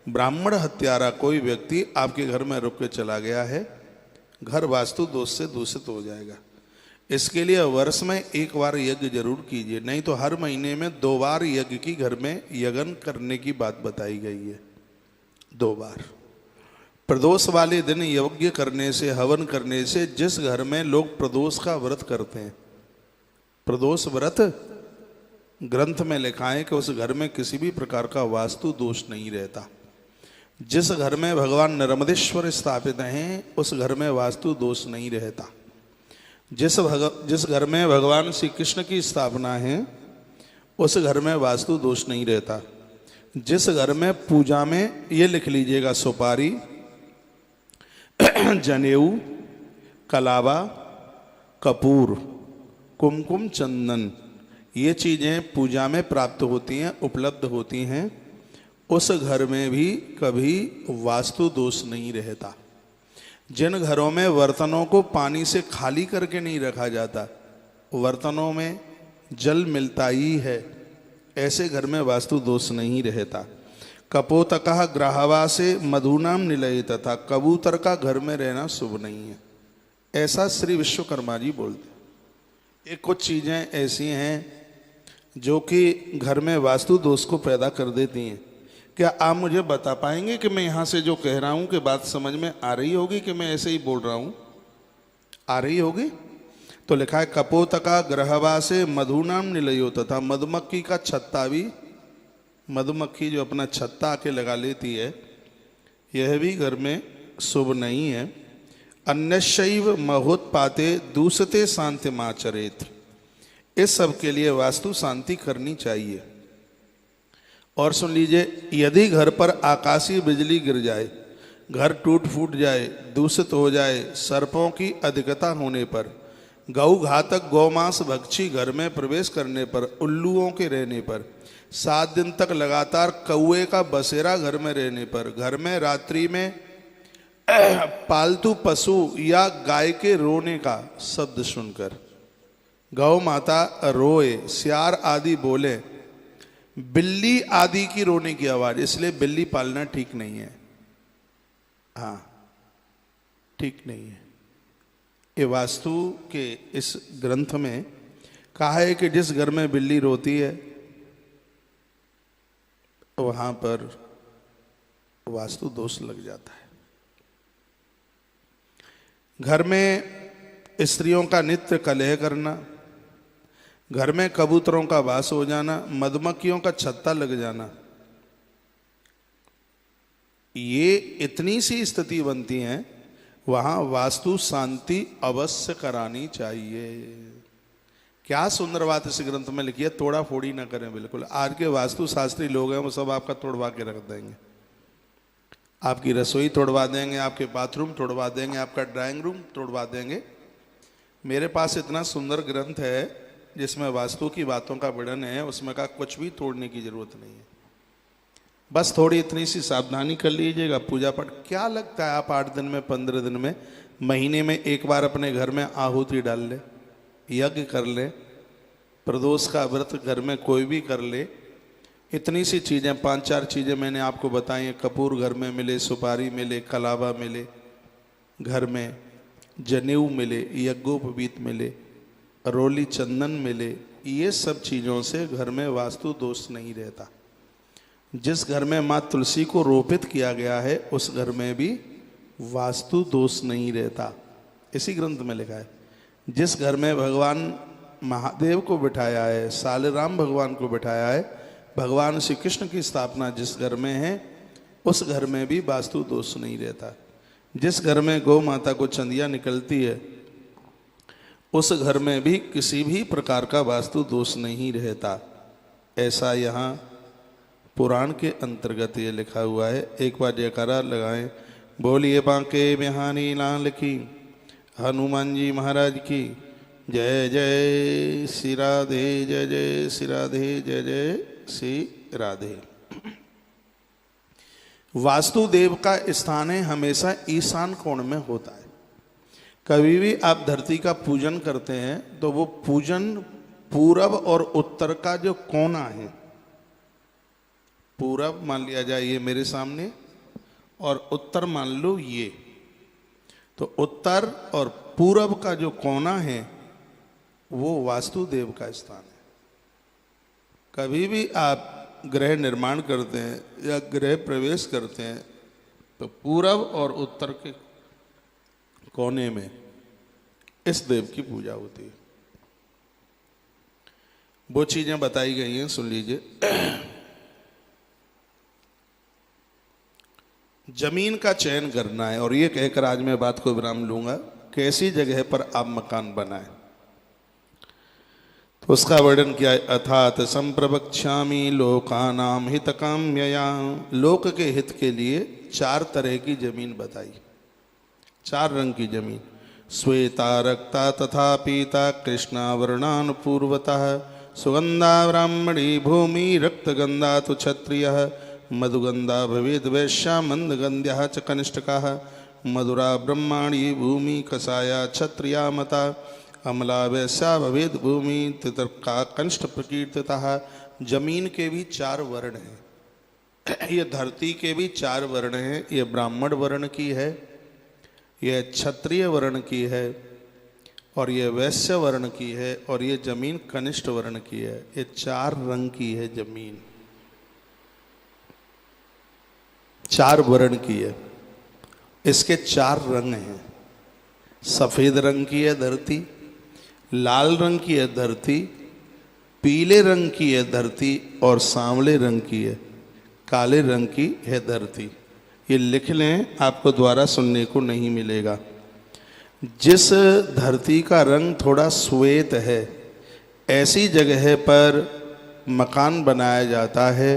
ब्राह्मण हत्यारा कोई व्यक्ति आपके घर में रुक के चला गया है, घर वास्तु दोष से दूषित हो जाएगा। इसके लिए वर्ष में एक बार यज्ञ जरूर कीजिए, नहीं तो हर महीने में 2 बार यज्ञ की घर में यज्ञ करने की बात बताई गई है। 2 बार प्रदोष वाले दिन यज्ञ करने से, हवन करने से, जिस घर में लोग प्रदोष का व्रत करते हैं, प्रदोष व्रत ग्रंथ में लिखा है कि उस घर में किसी भी प्रकार का वास्तु दोष नहीं रहता। जिस घर में भगवान नर्मदेश्वर स्थापित हैं उस घर में वास्तु दोष नहीं रहता। जिस घर में भगवान श्री कृष्ण की स्थापना है उस घर में वास्तु दोष नहीं रहता। जिस घर में पूजा में, ये लिख लीजिएगा, सुपारी, जनेऊ, कलावा, कपूर, कुमकुम, चंदन, ये चीज़ें पूजा में प्राप्त होती हैं, उपलब्ध होती हैं, उस घर में भी कभी वास्तु दोष नहीं रहता। जिन घरों में बर्तनों को पानी से खाली करके नहीं रखा जाता, बर्तनों में जल मिलता ही है, ऐसे घर में वास्तु दोष नहीं रहता। कपोतकः ग्राहवासे मधुनाम निलय, तथा कबूतर का घर में रहना शुभ नहीं है, ऐसा श्री विश्वकर्मा जी बोलते। ये कुछ चीज़ें ऐसी हैं जो कि घर में वास्तु दोष को पैदा कर देती हैं। क्या आप मुझे बता पाएंगे कि मैं यहाँ से जो कह रहा हूँ कि बात समझ में आ रही होगी कि मैं ऐसे ही बोल रहा हूँ? आ रही होगी? तो लिखा है कपोतका ग्रहवासे मधुनाम निलयो, तथा मधुमक्खी का छत्ता भी, मधुमक्खी जो अपना छत्ता आके लगा लेती है, यह भी घर में शुभ नहीं है। अन्यशैव महोत्पाते दूसते शांति माचरेत, इस सब के लिए वास्तु शांति करनी चाहिए। और सुन लीजिए, यदि घर पर आकाशीय बिजली गिर जाए, घर टूट फूट जाए, दूषित हो जाए, सर्पों की अधिकता होने पर, गौ घातक गौमांस भक्षी घर में प्रवेश करने पर, उल्लुओं के रहने पर, 7 दिन तक लगातार कौए का बसेरा घर में रहने पर, घर में रात्रि में पालतू पशु या गाय के रोने का शब्द सुनकर, गौ माता रोए, सियार आदि बोले, बिल्ली आदि की रोने की आवाज, इसलिए बिल्ली पालना ठीक नहीं है। हाँ, ठीक नहीं है। ये वास्तु के इस ग्रंथ में कहा है कि जिस घर में बिल्ली रोती है वहां पर वास्तु दोष लग जाता है। घर में स्त्रियों का नित्य कलह करना, घर में कबूतरों का वास हो जाना, मधुमक्खियों का छत्ता लग जाना, ये इतनी सी स्थिति बनती है, वहां वास्तु शांति अवश्य करानी चाहिए। क्या सुंदर बात इस ग्रंथ में लिखी है, तोड़ा फोड़ी ना करें। बिल्कुल आज के वास्तु शास्त्री लोग हैं वो सब आपका तोड़वा के रख देंगे, आपकी रसोई तोड़वा देंगे, आपके बाथरूम तोड़वा देंगे, आपका ड्राइंग रूम तोड़वा देंगे। मेरे पास इतना सुंदर ग्रंथ है जिसमें वास्तु की बातों का वर्णन है उसमें का कुछ भी तोड़ने की जरूरत नहीं है। बस थोड़ी इतनी सी सावधानी कर लीजिएगा। पूजा पाठ क्या लगता है, आप 8 दिन में, 15 दिन में, महीने में एक बार अपने घर में आहुति डाल ले, यज्ञ कर ले, प्रदोष का व्रत घर में कोई भी कर ले। इतनी सी चीज़ें, 5-4 चीज़ें मैंने आपको बताई हैं। कपूर घर में मिले, सुपारी मिले, कलावा मिले, घर में जनेऊ मिले, यज्ञोपवीत मिले, रोली चंदन मिले, ये सब चीज़ों से घर में वास्तु दोष नहीं रहता। जिस घर में माँ तुलसी को रोपित किया गया है उस घर में भी वास्तु दोष नहीं रहता। इसी ग्रंथ में लिखा है। जिस घर में भगवान महादेव को बिठाया है, सालराम भगवान को बिठाया है, भगवान श्री कृष्ण की स्थापना जिस घर में है उस घर में भी वास्तु दोष नहीं रहता। जिस घर में गौ माता को चंदिया निकलती है उस घर में भी किसी भी प्रकार का वास्तु दोष नहीं रहता। ऐसा यहाँ पुराण के अंतर्गत ये लिखा हुआ है। एक बार जयकारा लगाएं, बोलिए बांके बिहारी लाल की, हनुमान जी महाराज की जय। जय श्री राधे, जय जय श्री राधे, जय जय श्री राधे। वास्तुदेव का स्थान है हमेशा ईशान कोण में होता है। कभी भी आप धरती का पूजन करते हैं तो वो पूजन पूरब और उत्तर का जो कोना है, पूरब मान लिया जाए ये मेरे सामने, और उत्तर मान लो ये, तो उत्तर और पूरब का जो कोना है वो वास्तुदेव का स्थान है। कभी भी आप गृह निर्माण करते हैं या गृह प्रवेश करते हैं तो पूरब और उत्तर के कोने में इस देव की पूजा होती है। वो चीजें बताई गई हैं, सुन लीजिए। जमीन का चयन करना है, और ये कहकर आज मैं बात को विराम लूंगा। कैसी जगह पर आप मकान बनाएं तो उसका वर्णन किया है। अर्थात संप्रवक्ष्यामि लोकानाम हितकाम्यया, लोक के हित के लिए 4 तरह की जमीन बताई, 4 रंग की जमीन। श्वेता रक्ता तथा पीता कृष्णा वर्णानुपूर्वतः, सुगंधा ब्राह्मणी भूमि, रक्तगंधा तो क्षत्रियः, मधुगंधा भवेद वैश्या, मंदगंध्या च कनिष्ठकाः, मधुरा ब्रह्माणी भूमि, कसाया क्षत्रिया मता, अमला वैश्या भवेद भूमि, तितर्का कनिष्ठ प्रकीर्तितः। जमीन के भी 4 वर्ण हैं। ये धरती के भी 4 वर्ण हैं। ये ब्राह्मण वर्ण की है, ये क्षत्रिय वर्ण की है, और ये वैश्य वर्ण की है, और ये जमीन कनिष्ठ वर्ण की है। ये 4 रंग की है जमीन, 4 वर्ण की है। इसके 4 रंग हैं। सफेद रंग की है धरती, लाल रंग की है धरती, पीले रंग की है धरती, और सांवले रंग की है, काले रंग की है धरती। ये लिख लें, आपको द्वारा सुनने को नहीं मिलेगा। जिस धरती का रंग थोड़ा श्वेत है, ऐसी जगह पर मकान बनाया जाता है।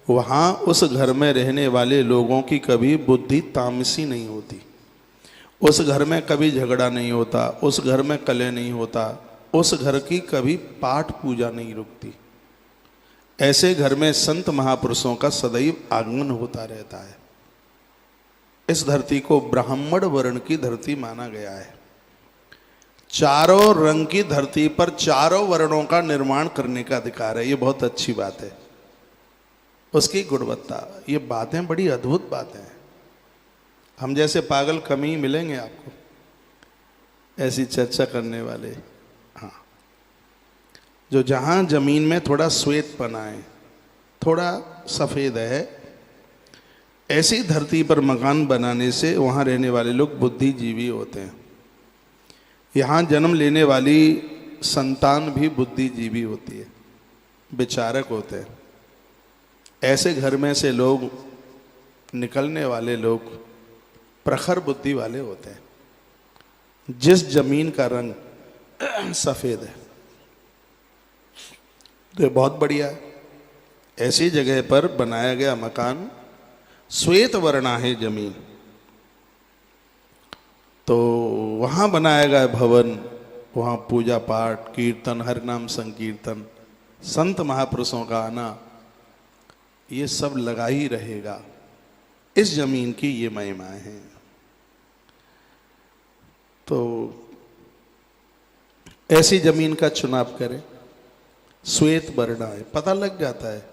वहाँ उस घर में रहने वाले लोगों की कभी बुद्धि तामसी नहीं होती, उस घर में कभी झगड़ा नहीं होता, उस घर में कलह नहीं होता, उस घर की कभी पाठ पूजा नहीं रुकती। ऐसे घर में संत महापुरुषों का सदैव आगमन होता रहता है। इस धरती को ब्राह्मण वर्ण की धरती माना गया है। 4 रंग की धरती पर 4 वर्णों का निर्माण करने का अधिकार है। ये बहुत अच्छी बात है। उसकी गुणवत्ता, ये बातें बड़ी अद्भुत बातें हैं। हम जैसे पागल कम ही मिलेंगे आपको ऐसी चर्चा करने वाले। हाँ, जो जहाँ जमीन में थोड़ा श्वेतपना है, थोड़ा सफ़ेद है, ऐसी धरती पर मकान बनाने से वहाँ रहने वाले लोग बुद्धिजीवी होते हैं। यहाँ जन्म लेने वाली संतान भी बुद्धिजीवी होती है, विचारक होते हैं। ऐसे घर में से लोग निकलने वाले लोग प्रखर बुद्धि वाले होते हैं। जिस जमीन का रंग सफ़ेद है तो ये बहुत बढ़िया है। ऐसी जगह पर बनाया गया मकान, श्वेत वर्णा है जमीन, तो वहाँ बनाया गया भवन वहाँ पूजा पाठ, कीर्तन, हरिनाम संकीर्तन, संत महापुरुषों का आना, ये सब लगा ही रहेगा। इस जमीन की ये महिमाएं हैं। तो ऐसी जमीन का चुनाव करें, श्वेत वर्ण है, पता लग जाता है,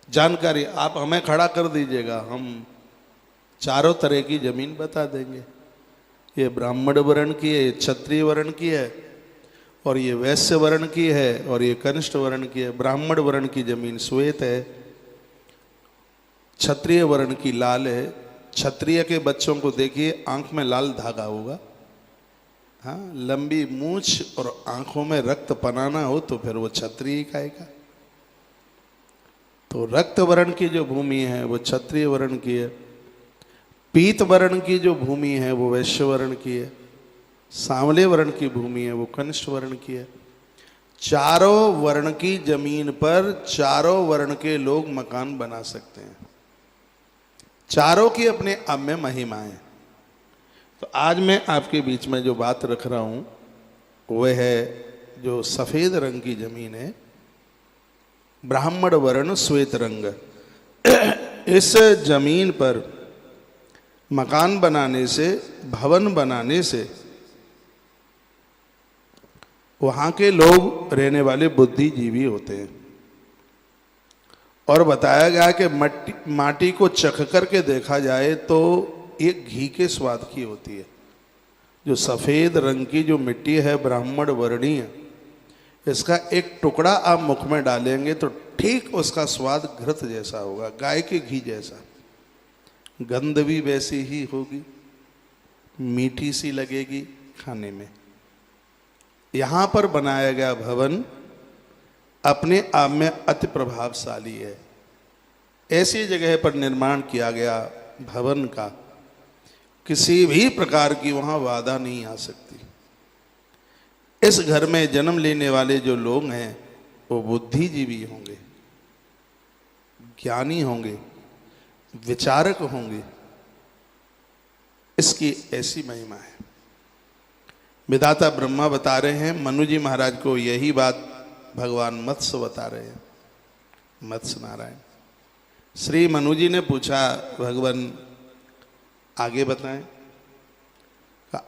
जानकारी। आप हमें खड़ा कर दीजिएगा, हम चारों तरह की जमीन बता देंगे। ये ब्राह्मण वर्ण की है, ये क्षत्रिय वर्ण की है, और ये वैश्य वर्ण की है, और ये कनिष्ठ वर्ण की है। ब्राह्मण वर्ण की जमीन श्वेत है, क्षत्रिय वर्ण की लाल है। क्षत्रिय के बच्चों को देखिए, आंख में लाल धागा होगा, हाँ, लंबी मूछ और आंखों में रक्त पनाना हो तो फिर वो क्षत्रिय कहेगा। तो रक्त वर्ण की जो भूमि है वो क्षत्रिय वर्ण की है। पीत वर्ण की जो भूमि है वो वैश्य वर्ण की है। सांवले वर्ण की भूमि है वो कनिष्ठ वर्ण की है। चारों वर्ण की जमीन पर चारों वर्ण के लोग मकान बना सकते हैं। चारों की अपने आप में महिमा है। तो आज मैं आपके बीच में जो बात रख रहा हूं वह है जो सफेद रंग की जमीन है, ब्राह्मण वर्ण श्वेत रंग। इस जमीन पर मकान बनाने से, भवन बनाने से वहां के लोग रहने वाले बुद्धिजीवी होते हैं। और बताया गया कि माटी को चख करके देखा जाए तो एक घी के स्वाद की होती है। जो सफेद रंग की जो मिट्टी है ब्राह्मण वर्णीय, इसका एक टुकड़ा आप मुख में डालेंगे तो ठीक उसका स्वाद घृत जैसा होगा, गाय के घी जैसा। गंध भी वैसी ही होगी, मीठी सी लगेगी खाने में। यहां पर बनाया गया भवन अपने आप में अति प्रभावशाली है। ऐसी जगह पर निर्माण किया गया भवन का किसी भी प्रकार की वहां बाधा नहीं आ सकती। इस घर में जन्म लेने वाले जो लोग हैं वो बुद्धिजीवी होंगे, ज्ञानी होंगे, विचारक होंगे। इसकी ऐसी महिमा है। विधाता ब्रह्मा बता रहे हैं, मनु जी महाराज को यही बात भगवान मत्स्य बता रहे हैं, मत्स्य नारायण। श्री मनु जी ने पूछा, भगवान आगे बताएं?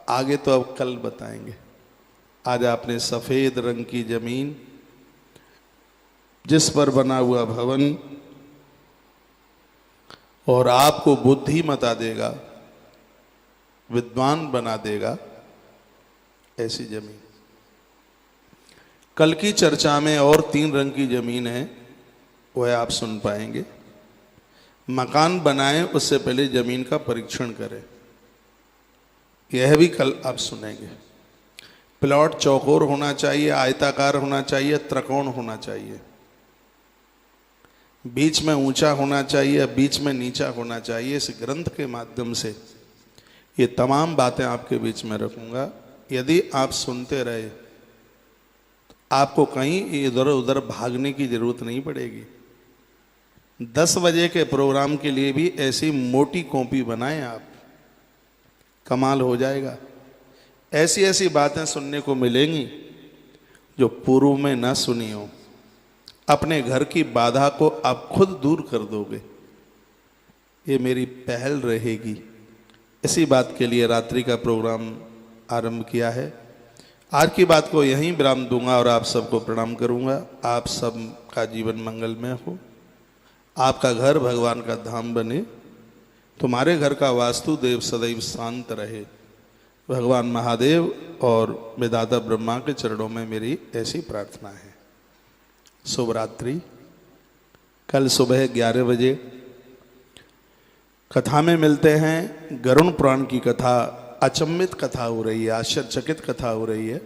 आगे तो अब कल बताएंगे। आज आपने सफेद रंग की जमीन जिस पर बना हुआ भवन और आपको बुद्धिमता देगा, विद्वान बना देगा, ऐसी जमीन। कल की चर्चा में और 3 रंग की जमीन है, वह आप सुन पाएंगे। मकान बनाएं उससे पहले जमीन का परीक्षण करें, यह भी कल आप सुनेंगे। प्लॉट चौकोर होना चाहिए, आयताकार होना चाहिए, त्रिकोण होना चाहिए, बीच में ऊंचा होना चाहिए, बीच में नीचा होना चाहिए। इस ग्रंथ के माध्यम से ये तमाम बातें आपके बीच में रखूंगा। यदि आप सुनते रहे आपको कहीं इधर उधर भागने की जरूरत नहीं पड़ेगी। 10 बजे के प्रोग्राम के लिए भी ऐसी मोटी कॉपी बनाएं आप, कमाल हो जाएगा। ऐसी ऐसी बातें सुनने को मिलेंगी जो पूर्व में ना सुनी हो। अपने घर की बाधा को आप खुद दूर कर दोगे, ये मेरी पहल रहेगी। इसी बात के लिए रात्रि का प्रोग्राम आरंभ किया है। आज की बात को यहीं विराम दूंगा और आप सबको प्रणाम करूंगा। आप सब का जीवन मंगलमय हो, आपका घर भगवान का धाम बने, तुम्हारे घर का वास्तुदेव सदैव शांत रहे। भगवान महादेव और विधाता ब्रह्मा के चरणों में मेरी ऐसी प्रार्थना है। शुभ रात्रि। कल सुबह 11 बजे कथा में मिलते हैं। गरुण पुराण की कथा, अचंभित कथा हो रही है, आश्चर्यचकित कथा हो रही है।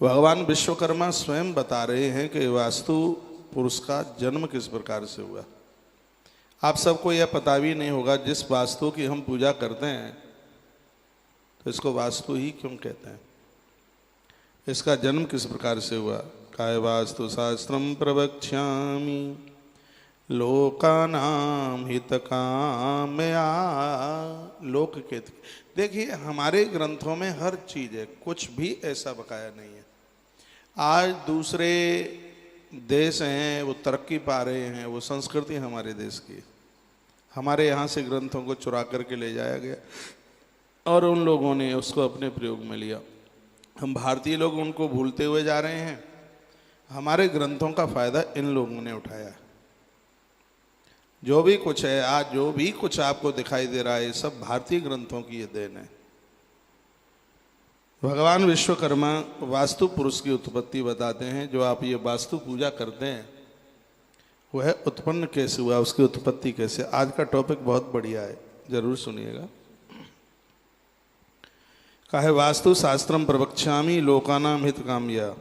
भगवान विश्वकर्मा स्वयं बता रहे हैं कि वास्तु पुरुष का जन्म किस प्रकार से हुआ। आप सबको यह पता भी नहीं होगा, जिस वास्तु की हम पूजा करते हैं तो इसको वास्तु ही क्यों कहते हैं, इसका जन्म किस प्रकार से हुआ। काय वास्तु शास्त्रम प्रवक्ष्यामि लोकानां हितकामया। लोक के देखिए, हमारे ग्रंथों में हर चीज है, कुछ भी ऐसा बकाया नहीं है। आज दूसरे देश हैं, वो तरक्की पा रहे हैं, वो संस्कृति हमारे देश की, हमारे यहाँ से ग्रंथों को चुरा करके ले जाया गया और उन लोगों ने उसको अपने प्रयोग में लिया। हम भारतीय लोग उनको भूलते हुए जा रहे हैं। हमारे ग्रंथों का फायदा इन लोगों ने उठाया। जो भी कुछ है आज, जो भी कुछ आपको दिखाई दे रहा है, सब भारतीय ग्रंथों की ये देन है। भगवान विश्वकर्मा वास्तु पुरुष की उत्पत्ति बताते हैं। जो आप ये वास्तु पूजा करते हैं वह उत्पन्न कैसे हुआ, उसकी उत्पत्ति कैसे। आज का टॉपिक बहुत बढ़िया है, जरूर सुनिएगा। कहा है वास्तु शास्त्रम प्रवक्ष्यामि लोकानां हित काम्या।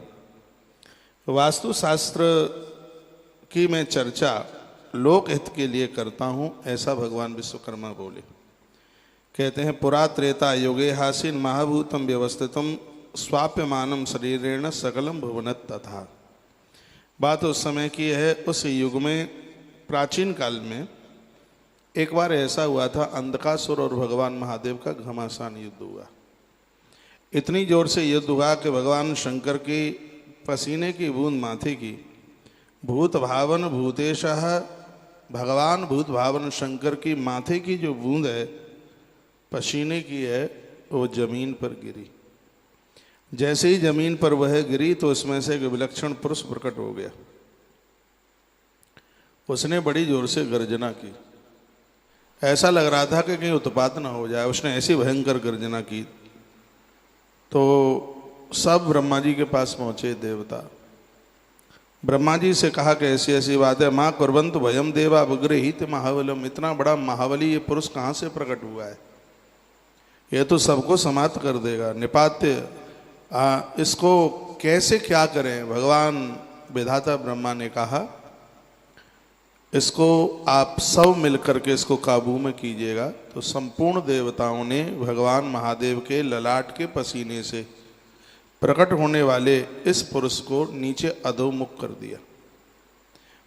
वास्तु शास्त्र की मैं चर्चा लोक हित के लिए करता हूं, ऐसा भगवान विश्वकर्मा बोले। कहते हैं पुरा त्रेता युगे हासीन महाभूतम व्यवस्थितम स्वाप्यमानम शरीरेण सकलम भुवनत तथा। बात उस समय की है, उस युग में प्राचीन काल में एक बार ऐसा हुआ था, अंधकासुर और भगवान महादेव का घमासान युद्ध हुआ। इतनी जोर से युद्ध हुआ कि भगवान शंकर की पसीने की बूंद माथे की, भूत भावन भूतेशः, भगवान भूत भावन शंकर की माथे की जो बूंद है पसीने की है, वो जमीन पर गिरी। जैसे ही जमीन पर वह गिरी तो उसमें से एक विलक्षण पुरुष प्रकट हो गया। उसने बड़ी जोर से गर्जना की। ऐसा लग रहा था कि कहीं उत्पात ना हो जाए। उसने ऐसी भयंकर गर्जना की तो सब ब्रह्मा जी के पास पहुंचे देवता। ब्रह्मा जी से कहा कि ऐसी ऐसी बात है। माँ कुर्वन्तु भयम देवा विग्रहित महाबलम। इतना बड़ा महाबली ये पुरुष कहाँ से प्रकट हुआ है? ये तो सबको समाप्त कर देगा। निपात्य, इसको कैसे क्या करें? भगवान विधाता ब्रह्मा ने कहा इसको आप सब मिलकर के इसको काबू में कीजिएगा। तो संपूर्ण देवताओं ने भगवान महादेव के ललाट के पसीने से प्रकट होने वाले इस पुरुष को नीचे अधोमुख कर दिया।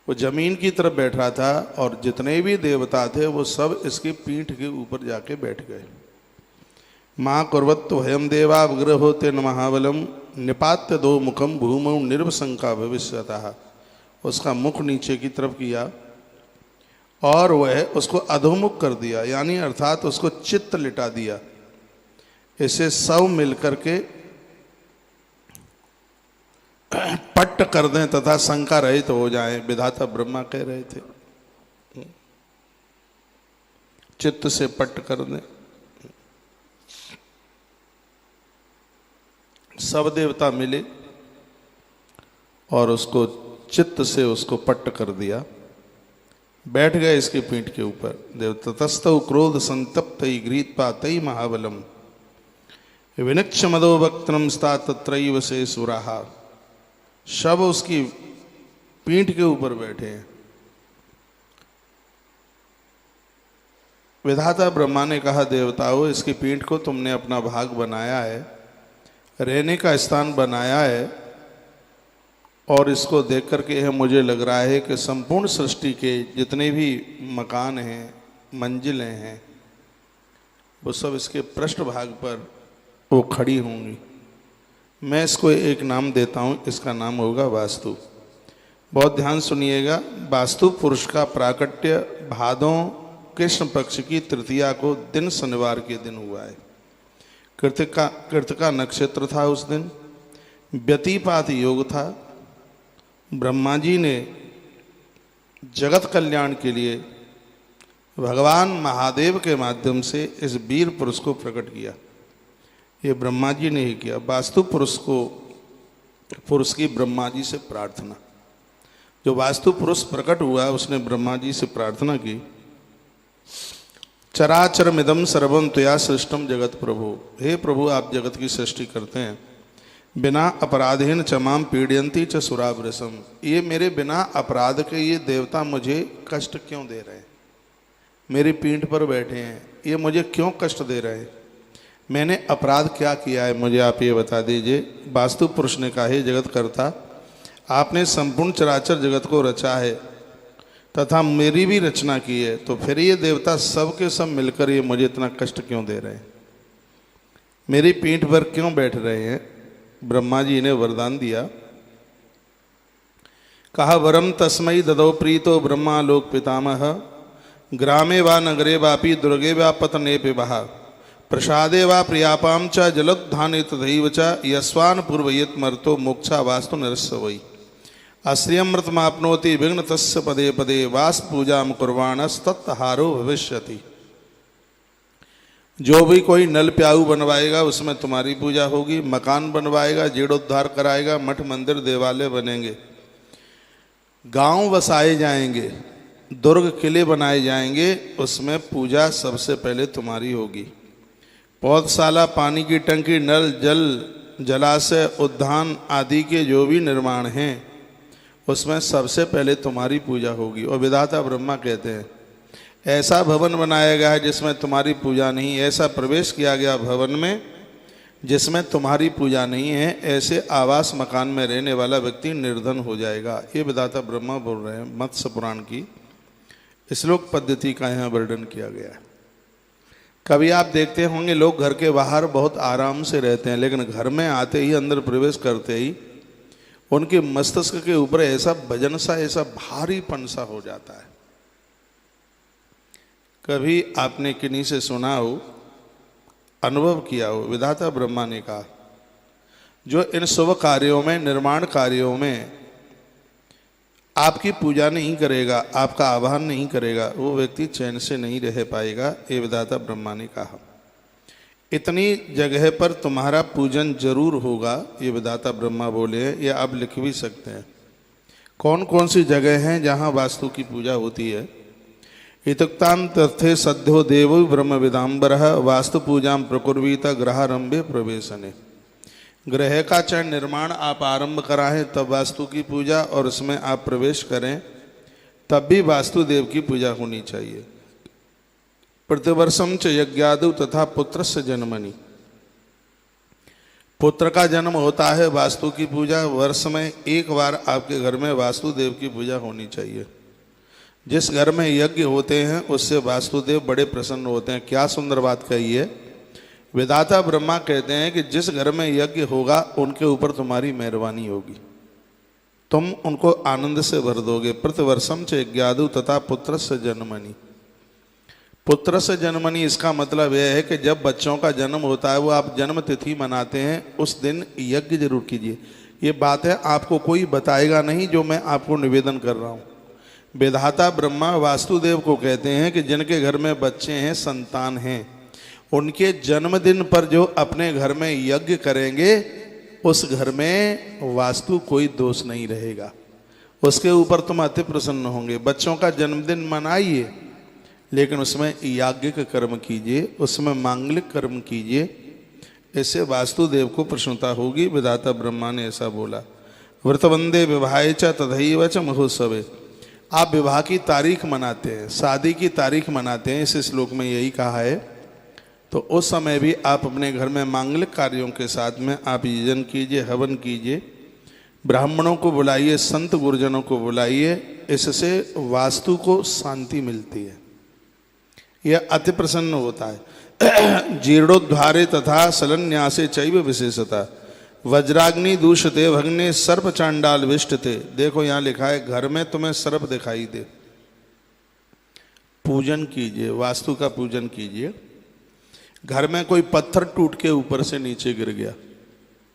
वो जमीन की तरफ बैठ रहा था और जितने भी देवता थे वो सब इसकी पीठ के ऊपर जाके बैठ गए। माँ कुर्वत्तु हयम देवा विग्रह होते न महाबलम निपात्य दो मुखम भूमौ निर्वशंका भविष्यतः। उसका मुख नीचे की तरफ किया और वह उसको अधोमुख कर दिया, यानी अर्थात उसको चित्त लिटा दिया। इसे सब मिलकर के पट्ट कर दें तथा शंका रहित हो जाएं, विधाता ब्रह्मा कह रहे थे। चित्त से पट्ट कर दें। सब देवता मिले और उसको चित्त से उसको पट्ट कर दिया। बैठ गए इसकी पीठ के ऊपर। देवता ततस्तौ क्रोध संतप्त गृहीत्पातई महाबलम विनक्ष मदो वक्त्रम स्था तत्रैव से सुराहा। सब उसकी पीठ के ऊपर बैठे हैं। विधाता ब्रह्मा ने कहा देवताओं, इसकी पीठ को तुमने अपना भाग बनाया है, रहने का स्थान बनाया है, और इसको देख करके है मुझे लग रहा है कि संपूर्ण सृष्टि के जितने भी मकान हैं, मंजिलें हैं, वो सब इसके पृष्ठ भाग पर वो खड़ी होंगी। मैं इसको एक नाम देता हूँ, इसका नाम होगा वास्तु। बहुत ध्यान सुनिएगा। वास्तु पुरुष का प्राकट्य भादों कृष्ण पक्ष की तृतीया को दिन शनिवार के दिन हुआ है। कृतिका नक्षत्र था उस दिन। व्यतिपात योग था। ब्रह्मा जी ने जगत कल्याण के लिए भगवान महादेव के माध्यम से इस वीर पुरुष को प्रकट किया। ये ब्रह्मा जी ने ही किया। वास्तु पुरुष की ब्रह्मा जी से प्रार्थना। जो वास्तु पुरुष प्रकट हुआ उसने ब्रह्मा जी से प्रार्थना की, चराचरमिदं सर्वं त्वया सृष्टम जगत प्रभु। हे प्रभु, आप जगत की सृष्टि करते हैं, बिना अपराधेन चमाम पीड़यंती च सुरावृसम। ये मेरे बिना अपराध के ये देवता मुझे कष्ट क्यों दे रहे हैं? मेरी पीठ पर बैठे हैं, ये मुझे क्यों कष्ट दे रहे हैं? मैंने अपराध क्या किया है, मुझे आप ये बता दीजिए। वास्तु पुरुष ने कहा, हे जगत कर्ता, आपने संपूर्ण चराचर जगत को रचा है तथा मेरी भी रचना की है, तो फिर ये देवता सब के सब मिलकर ये मुझे इतना कष्ट क्यों दे रहे हैं? मेरी पीठ पर क्यों बैठ रहे हैं? ब्रह्मा जी इन्हें वरदान दिया। कहा वरम तस्मै ददौ प्रीतो ब्रह्मा लोक पितामह ग्रामे वा नगरे वापि दुर्गे वा पतने पिबहा प्रसादे वा प्रियापाम च जलोत्थाने तथैव च यस्वान् पूर्वयेत मर्तो मोक्षा वास्तु नरस्य वै आश्रियमृतमाप्नोति विघ्न तस्य पदे पदे वास्त पूजाम कुर्वाणस्तत्हारो भविष्यति। जो भी कोई नल प्याऊ बनवाएगा उसमें तुम्हारी पूजा होगी, मकान बनवाएगा, जीर्णोद्धार कराएगा, मठ मंदिर देवालय बनेंगे, गांव वसाए जाएंगे, दुर्ग किले बनाए जाएंगे, उसमें पूजा सबसे पहले तुम्हारी होगी। पौधशाला, पानी की टंकी, नल जल, जलाशय, उद्यान आदि के जो भी निर्माण हैं उसमें सबसे पहले तुम्हारी पूजा होगी। और विधाता ब्रह्मा कहते हैं ऐसा भवन बनाया गया है जिसमें तुम्हारी पूजा नहीं, ऐसा प्रवेश किया गया भवन में जिसमें तुम्हारी पूजा नहीं है, ऐसे आवास मकान में रहने वाला व्यक्ति निर्धन हो जाएगा। ये विधाता ब्रह्मा बोल रहे हैं। मत्स्य पुराण की श्लोक पद्धति का यहाँ वर्णन किया गया है। कभी आप देखते होंगे लोग घर के बाहर बहुत आराम से रहते हैं, लेकिन घर में आते ही, अंदर प्रवेश करते ही उनके मस्तिष्क के ऊपर ऐसा वजन सा, ऐसा भारीपन सा हो जाता है। कभी आपने किन्हीं से सुना हो, अनुभव किया हो, विधाता ब्रह्मा ने कहा जो इन शुभ कार्यों में, निर्माण कार्यों में आपकी पूजा नहीं करेगा, आपका आह्वान नहीं करेगा, वो व्यक्ति चैन से नहीं रह पाएगा। ये विधाता ब्रह्मा ने कहा। इतनी जगह पर तुम्हारा पूजन जरूर होगा, ये विधाता ब्रह्मा बोले हैं। ये आप लिख भी सकते हैं कौन कौन सी जगह हैं जहाँ वास्तु की पूजा होती है। इतुक्तान तथे सद्यो देवो ब्रह्म विदाम्बरः वास्तु पूजा प्रकुर्वीत ग्रहारंभे प्रवेशने। ग्रह का चाहे निर्माण आप आरंभ कराएं तब वास्तु की पूजा, और उसमें आप प्रवेश करें तब भी वास्तु देव की पूजा होनी चाहिए। प्रतिवर्षम च यज्ञादु तथा पुत्रस्य जन्मनि। पुत्र का जन्म होता है, वास्तु की पूजा। वर्ष में एक बार आपके घर में वास्तुदेव की पूजा होनी चाहिए। जिस घर में यज्ञ होते हैं उससे वास्तुदेव बड़े प्रसन्न होते हैं। क्या सुंदर बात कही है। विधाता ब्रह्मा कहते हैं कि जिस घर में यज्ञ होगा उनके ऊपर तुम्हारी मेहरबानी होगी, तुम उनको आनंद से भर दोगे। प्रतिवर्षम च यज्ञादु तथा पुत्रस्य जन्मनि। पुत्र से जन्मनि इसका मतलब यह है कि जब बच्चों का जन्म होता है, वो आप जन्म तिथि मनाते हैं, उस दिन यज्ञ जरूर कीजिए। ये बात है आपको कोई बताएगा नहीं, जो मैं आपको निवेदन कर रहा हूँ। विधाता ब्रह्मा वास्तुदेव को कहते हैं कि जिनके घर में बच्चे हैं, संतान हैं, उनके जन्मदिन पर जो अपने घर में यज्ञ करेंगे उस घर में वास्तु कोई दोष नहीं रहेगा, उसके ऊपर तुम अति प्रसन्न होंगे। बच्चों का जन्मदिन मनाइए, लेकिन उसमें याज्ञिक कर्म कीजिए, उसमें मांगलिक कर्म कीजिए, इससे वास्तुदेव को प्रसन्नता होगी। विधाता ब्रह्मा ने ऐसा बोला। व्रतवंदे विवाहे च तथैव च महोत्सवे। आप विवाह की तारीख मनाते हैं, शादी की तारीख मनाते हैं, इस श्लोक में यही कहा है। तो उस समय भी आप अपने घर में मांगलिक कार्यों के साथ में आप यजन कीजिए, हवन कीजिए, ब्राह्मणों को बुलाइए, संत गुरुजनों को बुलाइए, इससे वास्तु को शांति मिलती है, यह अति प्रसन्न होता है। जीर्णोद्धारे तथा सलन्यासे चैव विशेषता वज्राग्नि दूषते भग्ने सर्प चांडाल विष्टते। देखो यहाँ लिखा है घर में तुम्हें सर्प दिखाई दे, पूजन कीजिए, वास्तु का पूजन कीजिए। घर में कोई पत्थर टूट के ऊपर से नीचे गिर गया,